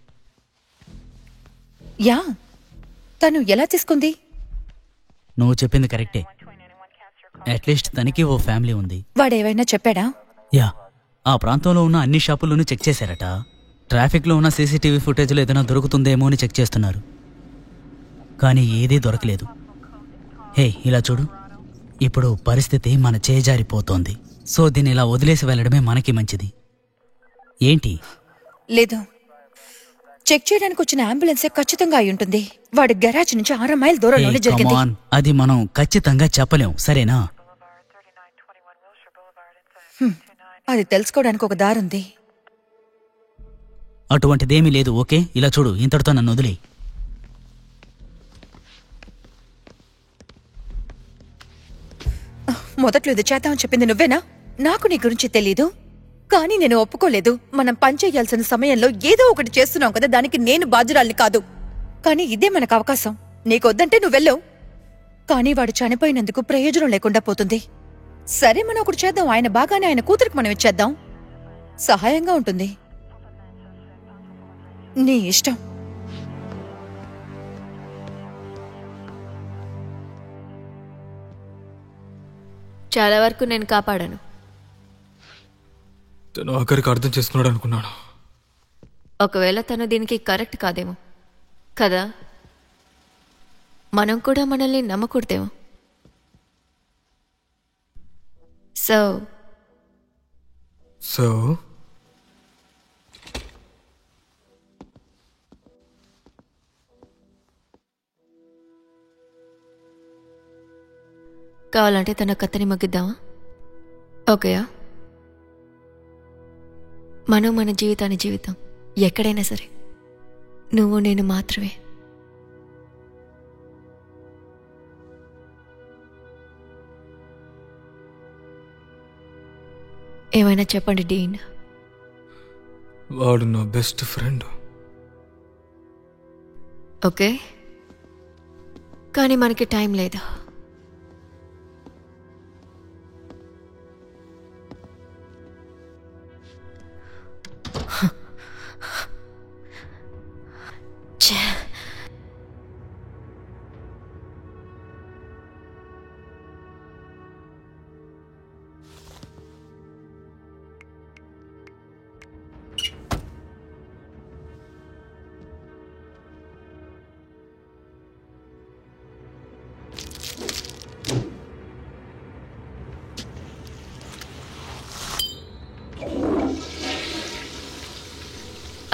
యా, తను ఎలా తీసుకుంది? నువ్వు చెప్పింది కరెక్టే. అట్లీస్ట్ తనకి ఓ ఫ్యామిలీ ఉంది. వాడేవైనా చెప్పాడా? యా, ఆ ప్రాంతంలో ఉన్న అన్ని షాపుల్లోనూ చెక్ చేశారట. ట్రాఫిక్లో ఉన్న సీసీటీవీ ఫుటేజ్లో ఏదైనా దొరుకుతుందేమో అని చెక్ చేస్తున్నారు, కానీ ఏదీ దొరకలేదు. హే, ఇలా చూడు, ఇప్పుడు పరిస్థితి మన చేజారిపోతోంది. సో దీన్ని ఇలా వదిలేసి వెళ్ళడమే మనకి మంచిది. ఏంటి? లేదు, చెక్ చేయడానికి వచ్చిన అంబులెన్సే ఖచ్చితంగా అయి ఉంటుంది. వాడి గరాజ్ నుంచి 6 మైల్ దూరంలోనే జరిగింది. అది మనం ఖచ్చితంగా చెప్పలేం, సరేనా? అది తెలుసుకోవడానికి ఒక దారుంది. అటువంటిదేమీ లేదు. ఓకే, ఇలా చూడు, ఇంతటితో నన్ను వదిలే. మొదట్లో ఇది చేద్దామని చెప్పింది నువ్వేనా? నాకు నీ గురించి తెలీదు, కానీ నేను ఒప్పుకోలేదు. మనం పనిచేయాల్సిన సమయంలో ఏదో ఒకటి చేస్తున్నాం కదా, దానికి నేను బాధ్యురాల్ని కాదు. కానీ ఇదే మనకు అవకాశం. నీకొద్దంటే నువ్వెళ్ళవు, కానీ వాడు చనిపోయినందుకు ప్రయోజనం లేకుండా పోతుంది. సరే, మనం ఒకటి చేద్దాం. ఆయన బాగానే ఆయన కూతురికి మనం ఇచ్చేద్దాం. సహాయంగా ఉంటుంది. నీ ఇష్టం. చాలా వరకు నేను కాపాడాను. తను ఆఖరికి అర్థం చేసుకున్నాడు అనుకున్నాను. ఒకవేళ తను దీనికి కరెక్ట్ కాదేమో కదా, మనం కూడా మనల్ని నమ్మకూడదేమో. సో కావాలంటే తన కత్తిని మగ్గిద్దామా? ఓకేయా? మనం మన జీవితాన్ని జీవితం ఎక్కడైనా సరే నువ్వు నేను మాత్రమే. ఏమైనా చెప్పండి డీన్. వాడు నా బెస్ట్ ఫ్రెండ్. ఓకే, కానీ మనకి టైం లేదు.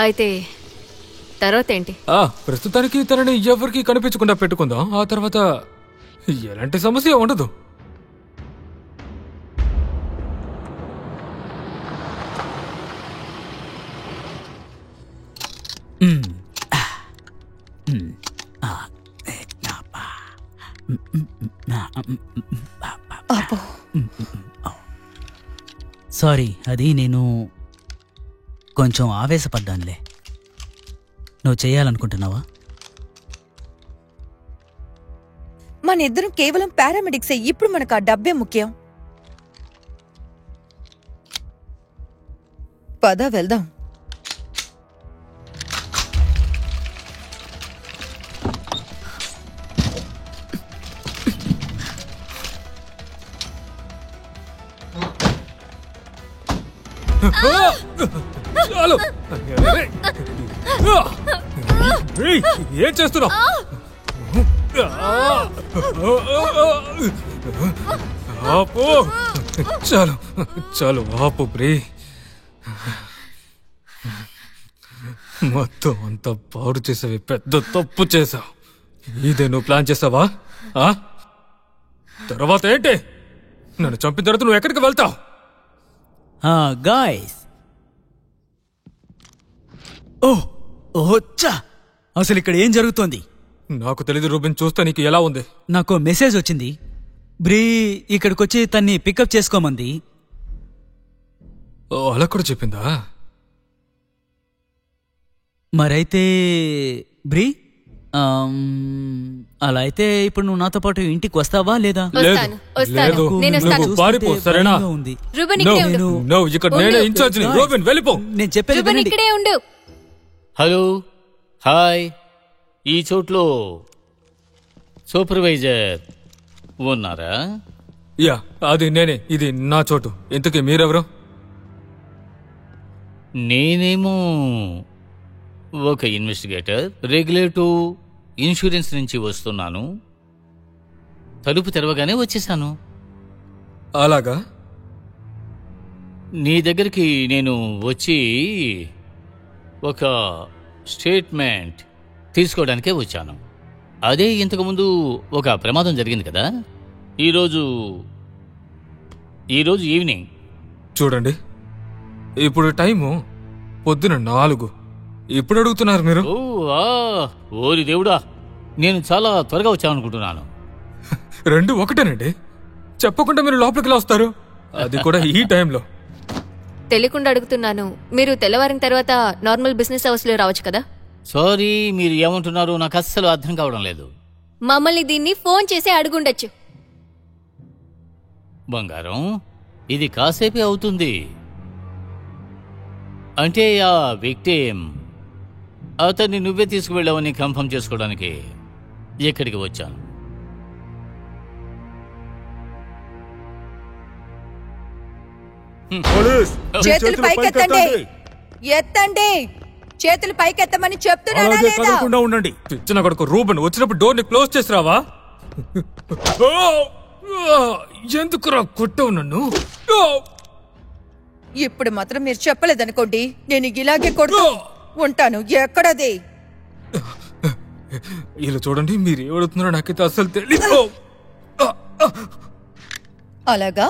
అయితే తర్వాత ఏంటి? ప్రస్తుతానికి తనని ఎవరికి కనిపించకుండా పెట్టుకుందాం. ఆ తర్వాత ఎలాంటి సమస్య ఉండదు. సారీ, అది నేను కొంచెం ఆవేశపడ్డానులే. నువ్వు చేయాలనుకుంటున్నావా? మన ఇద్దరం కేవలం పారామెడిక్సే. ఇప్పుడు మనకు ఆ డబ్బే ముఖ్యం. పద వెళ్దాం. చాలు. ఏం చేస్తున్నావు? ఆపు. చాలు చాలు ఆపు బ్రీ. మొత్తం అంతా పాడు చేసావి. పెద్ద తప్పు చేసావు. ఇదే నువ్వు ప్లాన్ చేసావా? తర్వాత ఏంటి? నన్ను చంపిన తర్వాత నువ్వు ఎక్కడికి వెళ్తావు? గాయ్స్, ఓచ్చా, అసలు ఇక్కడ ఏం జరుగుతోంది? నాకు తెలీదు రూబిన్. చూస్తా నీకు ఎలా ఉంది? నాకు మెసేజ్ వచ్చింది. బ్రీ ఇక్కడికొచ్చి తన్ని పికప్ చేసుకోమంది. అలా కూడా చెప్పిందా? మరైతే బ్రీ, అలా అయితే ఇప్పుడు నువ్వు నాతో పాటు ఇంటికి వస్తావా లేదా? నేను చెప్పేది. Hello, hi. ఈ చోట్లో సూపర్వైజర్ ఉన్నారా? యా, అది నేనే. ఇది నా చోటు. ఇంతకీ మీరెవరు? నేనేమో ఒక ఇన్వెస్టిగేటర్, రెగ్యులేటివ్ ఇన్సూరెన్స్ నుంచి వస్తున్నాను. తలుపు తెరవగానే వచ్చేసాను. అలాగా? నీ దగ్గరికి నేను వచ్చి ఒక స్టేట్మెంట్ తీసుకోవడానికే వచ్చాను. అదే ఇంతకుముందు ఒక ప్రమాదం జరిగింది కదా, ఈరోజు ఈవినింగ్. చూడండి, ఇప్పుడు టైము పొద్దున 4. ఇప్పుడు అడుగుతున్నారు మీరు? ఓరి దేవుడా, నేను చాలా త్వరగా వచ్చాననుకుంటున్నాను. 2 ఒకటేనండి. చెప్పకుండా మీరు లోపలికి ఎలా వస్తారు? అది కూడా ఈ టైంలో. తెలియకుండా అడుగుతున్నాను. మీరు తెల్లవారిన తర్వాత నార్మల్ బిజినెస్ అవర్స్ లో రావచ్చు కదా? సారీ, మీరు ఏమంటున్నారు నాకు అస్సలు అర్థం కావడం లేదు. మమ్మల్ని దీన్ని ఫోన్ చేసి అడుగుండొచ్చు. బంగారం, ఇది కాసేపే అవుతుంది. అంటే ఆ విక్టిం అతన్ని నువ్వే తీసుకువెళ్ళావని కన్ఫర్మ్ చేసుకోవడానికి ఇక్కడికి వచ్చాను. చేతులు పైకెత్తండి. ఎత్తండి. చేతులు పైకెత్తమని చెప్తున్నానా లేదా? ఉండండి. పిచ్చిన కొడుకు రూబన్, వచ్చినప్పుడు డోర్ ని క్లోజ్ చేసి రావా? ఎందుకురా కొట్టావు నన్ను? ఇప్పుడు మాత్రం మీరు చెప్పలేదనుకోండి, నేను ఇలాగే కొడుతూ ఉంటాను. ఎక్కడది? ఇలా చూడండి, మీరు ఏమడుతున్నారో నాకైతే అసలు తెలీదు. అలాగా?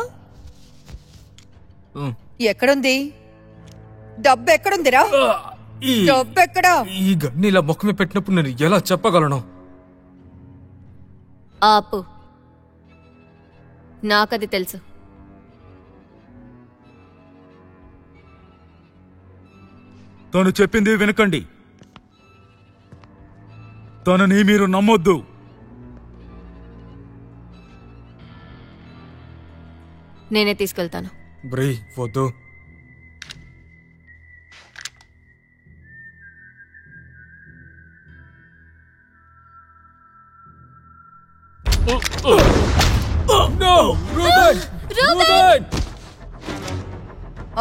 ఎక్కడుంది డబ్బు? ఎక్కడుందిరా డబ్బు? ఎక్కడా? ఈ గన్ని ఇలా ముఖమే పెట్టినప్పుడు నేను ఎలా చెప్పగలను? ఆపు, నాకది తెలుసు. తను చెప్పింది వినకండి. తనని మీరు నమ్మొద్దు. నేనే తీసుకెళ్తాను. బ్రీ, వద్దు.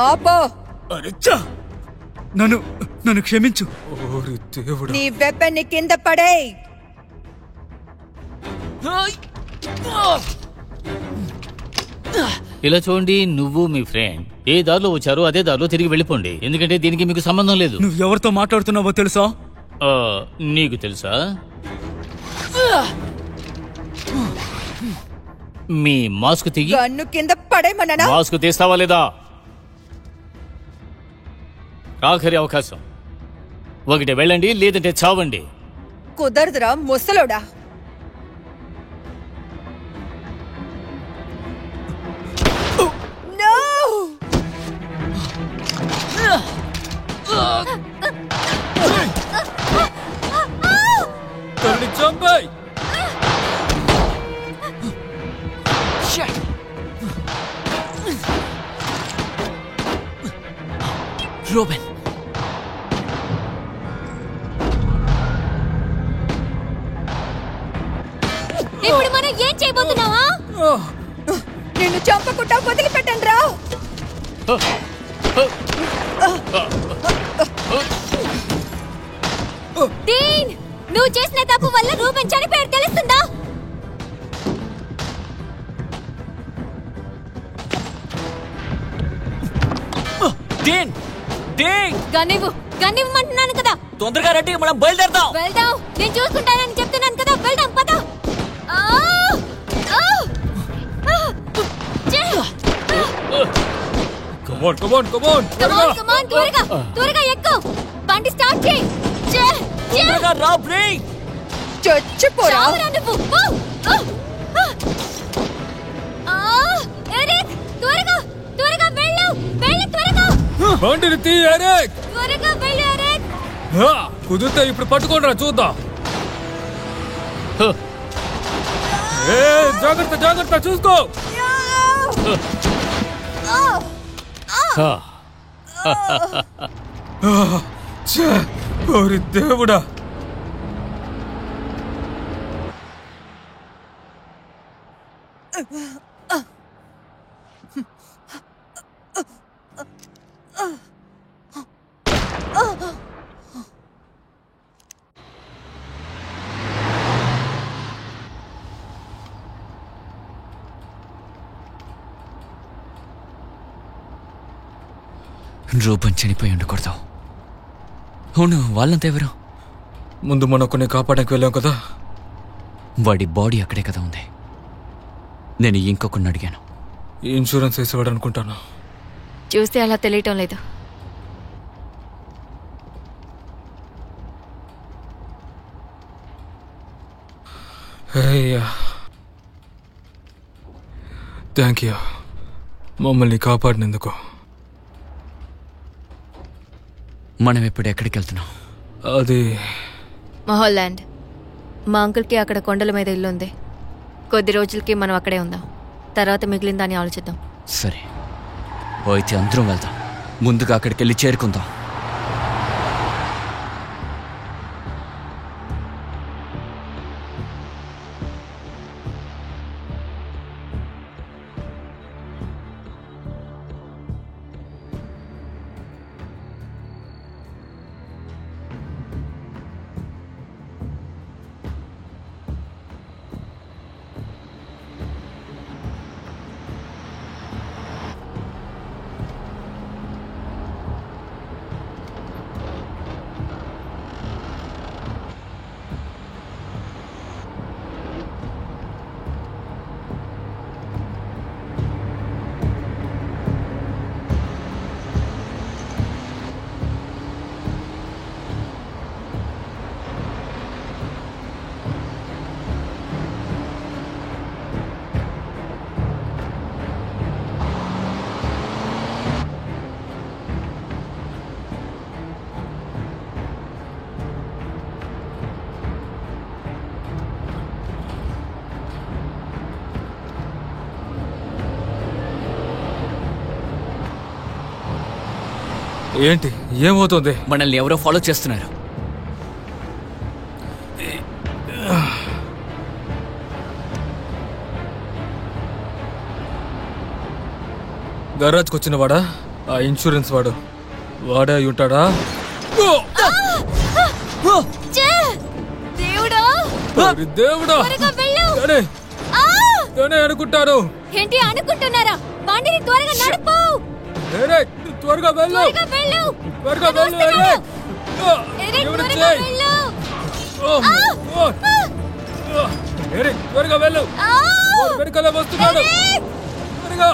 ఆపో. నన్ను క్షమించు. నీ వెపన్ ని కింద పడే. ఇలా చూడండి, నువ్వు మీ ఫ్రెండ్ ఏ దారిలో వచ్చారో అదే దారిలో తిరిగి వెళ్ళిపోండి. ఎందుకంటే దీనికి మీకు సంబంధం లేదు. నువ్వు ఎవరితో మాట్లాడుతున్నావో తెలుసా? నీకు తెలుసా మీ మాస్క్ తీగి గన్ను కింద పడేమన్నానా? మాస్క్ తీస్తావా లేదా? ఆఖరి అవకాశం. ఒకటి వెళ్ళండి, లేదంటే చావండి. కుదరదురా ముసలోడా. చంపాయి. రోబెన్, ఇప్పుడు మనం ఏం చేయబోతున్నావా? నిన్ను చంపకుండా వదిలిపెట్టండి రా. డీన్, నువ్వు చేసిన తప్పు వల్ల రూబెన్ చనిపోయాడు తెలుస్తుందా? డీన్, డీన్, గన్నివ్వమంటున్నాను కదా. తొందరగా రండి, మనం బయలుదేరదాం. వెళ్దాం, నేను చూసుకుంటానని చెప్తున్నాను కదా. వెళ్దాం, పద. త్వరగా ఎక్కు. బండి స్టార్ట్ చేయి. చచ్చిపోరా నువ్వు. ఎరిక్, త్వరగా త్వరగా వెళ్ళు. వెళ్ళు త్వరగా. బండిని తీ ఎరిక్. త్వరగా వెళ్ళు ఎరిక్. కుదిరితే ఇప్పుడు పట్టుకోండిరా చూద్దాం. జాగ్రత్త జాగ్రత్త, చూసుకో. ఓరి దేవుడా. రూపం చనిపోయి ఉండకూడదు. అవును, వాళ్ళంతా ఎవరు? ముందు మనం కొన్ని కాపాడడానికి వెళ్ళాం కదా, వాడి బాడీ అక్కడే కదా ఉంది. నేను ఇంకొకరిని అడిగాను. ఇన్సూరెన్స్ వేసేవాడు అనుకుంటాను. చూస్తే అలా తెలియటం లేదు. థ్యాంక్ యూ మమ్మల్ని కాపాడినందుకు. మనం ఇప్పుడు ఎక్కడికి వెళ్తున్నాం? అది మహోల్యాండ్. మా అంకుల్కి అక్కడ కొండల మీద ఇల్లు ఉంది. కొద్ది రోజులకి మనం అక్కడే ఉందాం. తర్వాత మిగిలిన దాన్ని ఆలోచిద్దాం. సరే, అయితే అందరం వెళ్దాం. ముందుగా అక్కడికి వెళ్ళి చేరుకుందాం. ఏంటి ఏమవుతుంది? మనల్ని ఎవరో ఫాలో చేస్తున్నారు. గరాజ్కి వచ్చిన వాడా? ఆ ఇన్సూరెన్స్ వాడు వాడే అయి ఉంటాడా? దేవుడా అనుకుంటాను. ఏంటి అనుకుంటున్నారా? బండిని త్వరగా నడుపు. త్వరగా వెళ్ళు. త్వరగా వెళ్ళు. త్వరగా వెళ్ళు. త్వరగా వెళ్ళు, వెనకాల వస్తున్నాడు. త్వరగా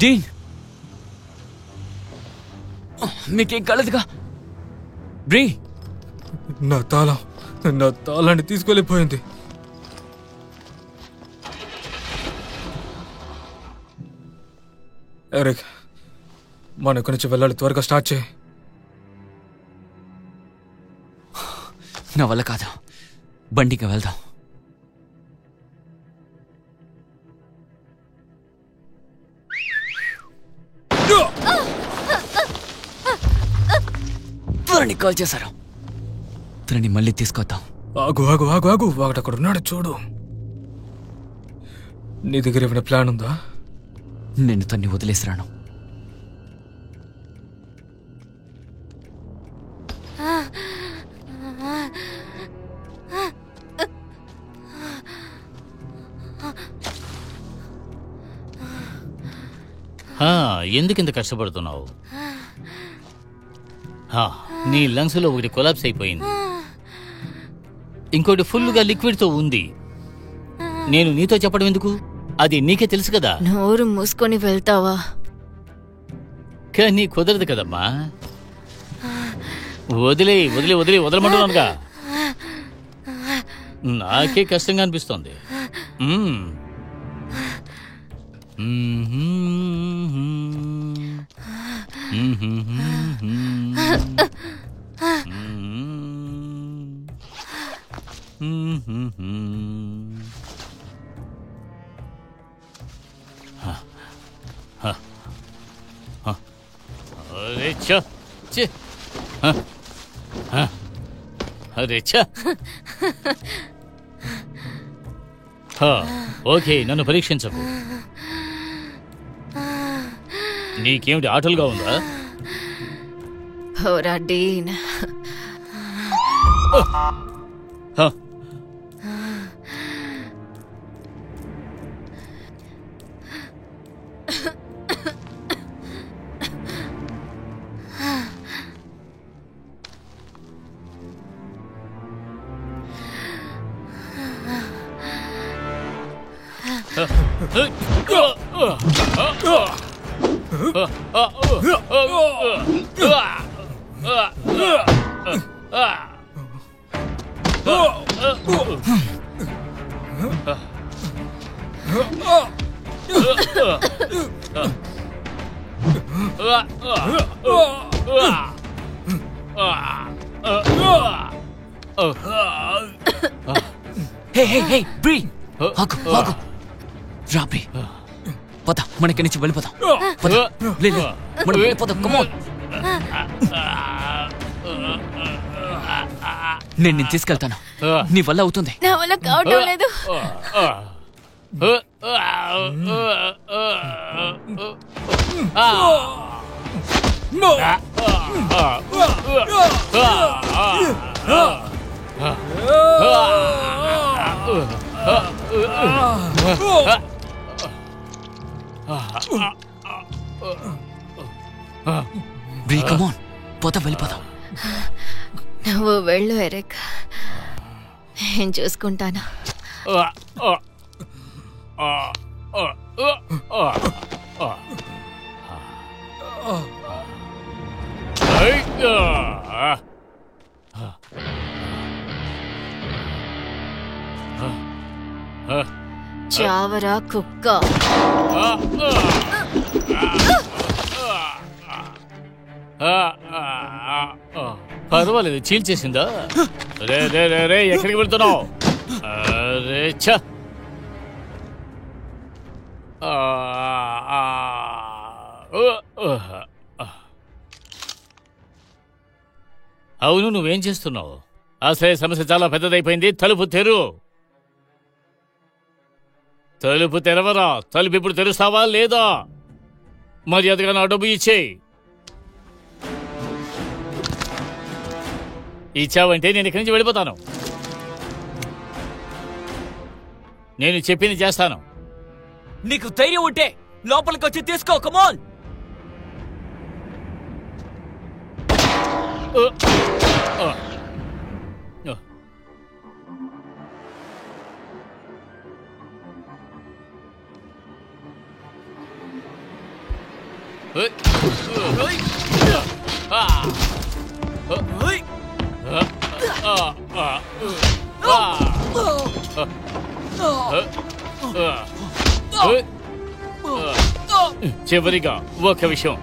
డీన్, మీకేం కలదుగా? బ్రీ, నా తాళాన్ని తీసుకెళ్ళిపోయింది. ఎరిక్, మన ఇక్కడి నుంచి వెళ్ళాలి. త్వరగా స్టార్ట్ చేయి. నా వల్ల కాదు, బండికి వెళ్దాం. త్వరని కాల్ చేశారు. త్వరని మళ్ళీ తీసుకొద్దాం. ఆగు ఆగు ఆగు ఆగు, వాడు అక్కడ ఉన్నాడు చూడు. నీ దగ్గర ఏమైనా ప్లాన్ ఉందా? నేను తన్ని వదిలేసిరాను. ఎందుకింత కష్టపడుతున్నావు? నీ లంగ్స్ లో ఒకటి కొలాప్స్ అయిపోయింది, ఇంకోటి ఫుల్గా లిక్విడ్తో ఉంది. నేను నీతో చెప్పడం ఎందుకు? అది నీకే తెలుసు కదా. నోరు మూసుకొని వెళ్తావా? కానీ కుదరదు కదమ్మా. వదిలే వదిలే వదిలే వదలమంటున్నానుగా. నాకే కష్టంగా అనిపిస్తోంది. ఓకే, నన్ను పరీక్షించకు. నీకేమిటి ఆటలుగా ఉందా? పోరా డీన్. బ్రీ, ఆగు ఆగు. రా బ్రీ, పద, మన ఇక్కడి నుంచి వెళ్ళిపోదాం. మనం వెళ్ళిపోదాం. కమాన్, నేను తీసుకెళ్తాను. నీ వల్ల అవుతుంది. నా వల్ల కావటం లేదు. బ్రీ, కమాన్, పోతా, వెళ్ళిపోదాం. నువ్వు వెళ్ళు ఎరిక్, నేను చూసుకుంటాను. చావరా కుక్క. పర్వాలేదు, చీల్చేసిందా? రే రే రే రే, ఎక్కడికి వెళ్తున్నావు? రే ఛ, అవును, నువ్వేం చేస్తున్నావు? అసలే సమస్య చాలా పెద్దదైపోయింది. తలుపు తెరు. తలుపు తెరవరా? తలుపు ఇప్పుడు తెరుస్తావా లేదా? మర్యాదగా నా డబ్బు ఇచ్చేయి. ఇచ్చావంటే నేను ఇక్కడి నుంచి వెళ్ళిపోతాను. నేను చెప్పింది చేస్తాను. నీకు ధైర్యం ఉంటే లోపలికి వచ్చి తీసుకో. కమాన్. చివరిగా ఒక విషయం,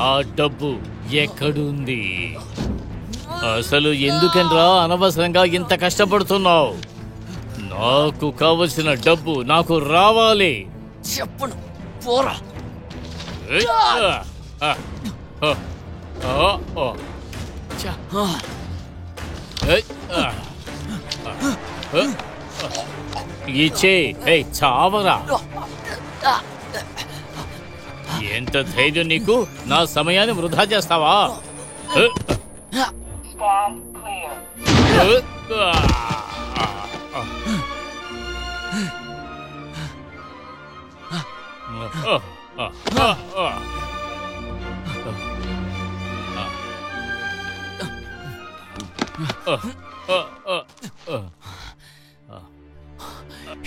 ఆ డబ్బు ఎక్కడుంది? అసలు ఎందుకనరా అనవసరంగా ఇంత కష్టపడుతున్నావు? నాకు కావలసిన డబ్బు నాకు రావాలి. చెప్పను, పోరా. ఇచ్చే. చావరా. ఎంత ధైర్యం నీకు? నా సమయాన్ని వృధా చేస్తావా?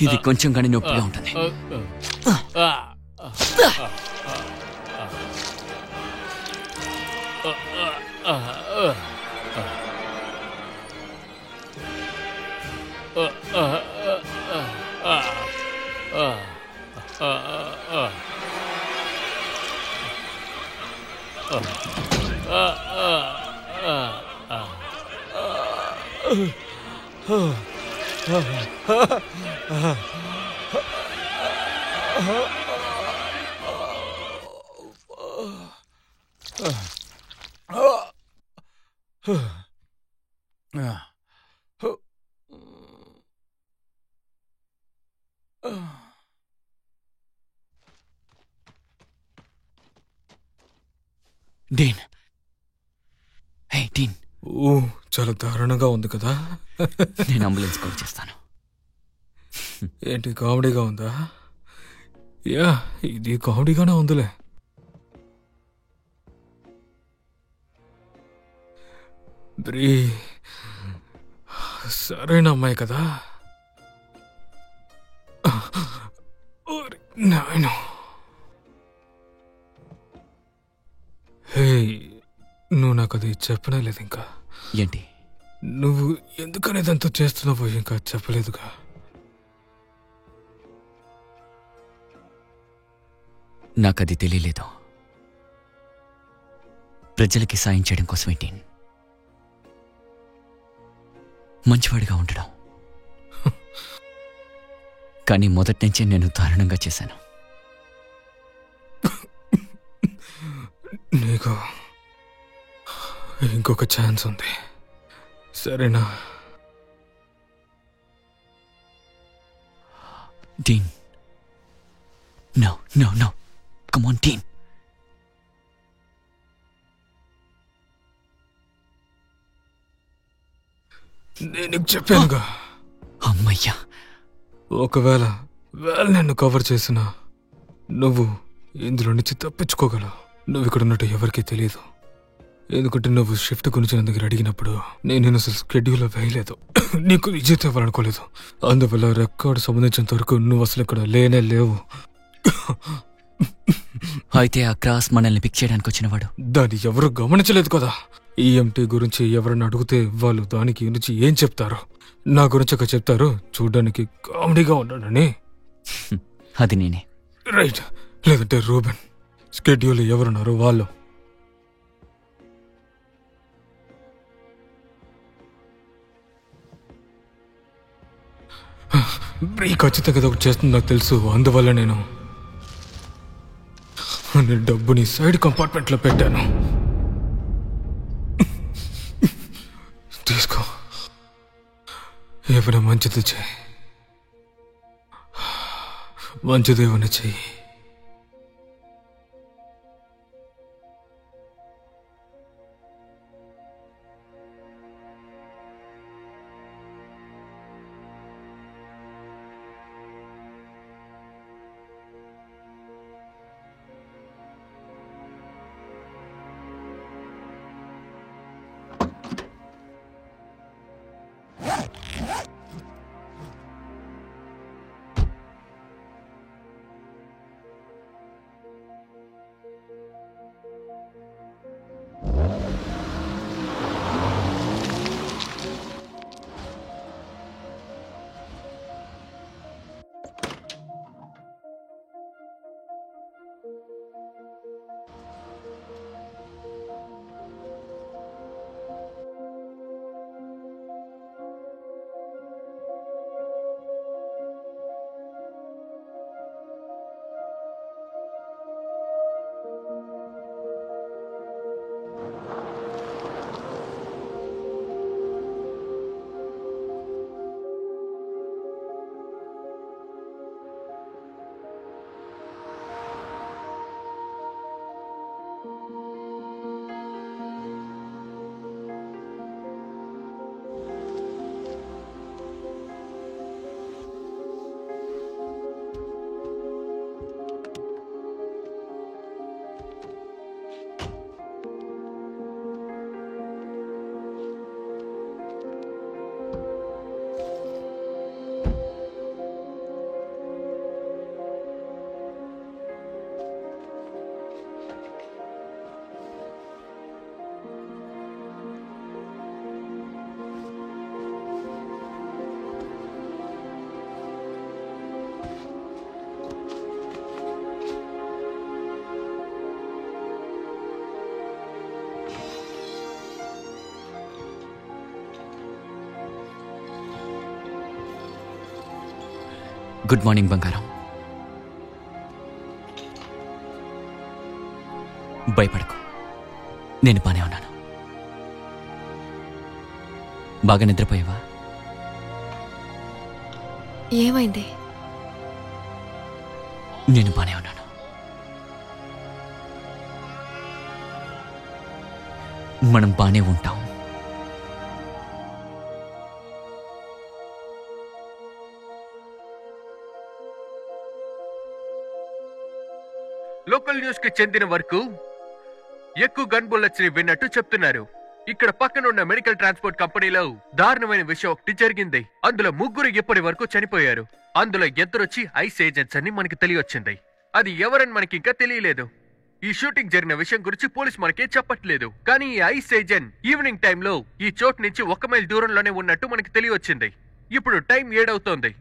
ఇది కొంచెం కానీ నొప్పిగా ఉంటుంది. డీన్, హే డీన్. ఓ, చాలా దారుణంగా ఉంది కదా. నేను అంబులెన్స్ కాల్ చేస్తాను. ఏంటి, కామెడీగా ఉందా? యా, ఇది కామెడీగానే ఉందిలే. బ్రీ సరైన అమ్మాయి కదా. నాయన, హే, నువ్వు నాకు అది చెప్పనే లేదు ఇంకా. ఏంటి? నువ్వు ఎందుకని ఇదంతా చేస్తున్నావో ఇంకా చెప్పలేదుగా. నాకది తెలియలేదు. ప్రజలకి సాయం చేయడం కోసమే డీన్, మంచివాడిగా ఉండడం. కానీ మొదటి నుంచే నేను దారుణంగా చేశాను. నీకు ఇంకొక ఛాన్స్ ఉంది, సరేనా? Dean, no no no, come on Dean. నేను చెప్పానుగా. అమ్మయ్యా. ఒకవేళ నిన్ను కవర్ చేసినా నువ్వు ఇందులో నుంచి తప్పించుకోగలవు. నువ్వు ఇక్కడ ఉన్నట్టు ఎవరికీ తెలియదు. ఎందుకంటే నువ్వు షిఫ్ట్ గురించి నా దగ్గర అడిగినప్పుడు నేను అసలు స్కెడ్యూల్ వేయలేదు. నీకు విజయత ఇవ్వాలనుకోలేదు. అందువల్ల రికార్డు సంబంధించినంత వరకు నువ్వు అసలు ఇక్కడ లేనే లేవు. అయితే ఆ క్రాస్ మనల్ని పిక్ చేయడానికి వచ్చినవాడు దాన్ని ఎవరు గమనించలేదు కదా. ఈఎంటీ గురించి ఎవరన్నా అడిగితే వాళ్ళు దానికి గురించి ఏం చెప్తారు? నా గురించి ఒక చెప్తారు, చూడ్డానికి కామెడీగా ఉన్నాడని. అది నేనే. రైట్. లేదంటే రూబెన్. స్కెడ్యూల్ ఎవరున్నారు వాళ్ళు. బ్రీ ఖచ్చితంగా ఒకటి చేస్తుంది నాకు తెలుసు. అందువల్ల నేను డబ్బుని సైడ్ కంపార్ట్మెంట్లో పెట్టాను. తీసుకో, ఏమైనా మంచిది చేయి, మంచిది ఏమైనా చెయ్యి. గుడ్ మార్నింగ్ బంగారం. భయపడకు, నేను బానే ఉన్నాను. బాగా నిద్రపోయావా? ఏమైంది? నేను బానే ఉన్నాను. మనం బానే ఉంటాం. లోకల్ న్యూస్ కి చెందిన వరకు ఎక్కువ గన్ బుల్లెట్స్ ని విన్నట్టు చెప్తున్నారు. ఇక్కడ పక్కన ఉన్న మెడికల్ ట్రాన్స్పోర్ట్ కంపెనీలో దారుణమైన విషయం ఒకటి జరిగింది. అందులో 3 ఇప్పటి వరకు చనిపోయారు. అందులో 2 ఐస్ ఏజెంట్స్ అని మనకి తెలియొచ్చింది. అది ఎవరని మనకి ఇంకా తెలియలేదు. ఈ షూటింగ్ జరిగిన విషయం గురించి పోలీస్ మనకే చెప్పట్లేదు. కానీ ఈ ఐస్ ఏజెంట్ ఈవినింగ్ టైంలో ఈ చోటు నుంచి 1 మైల్ దూరంలోనే ఉన్నట్టు మనకి తెలియొచ్చింది. ఇప్పుడు టైం 7 అవుతోంది.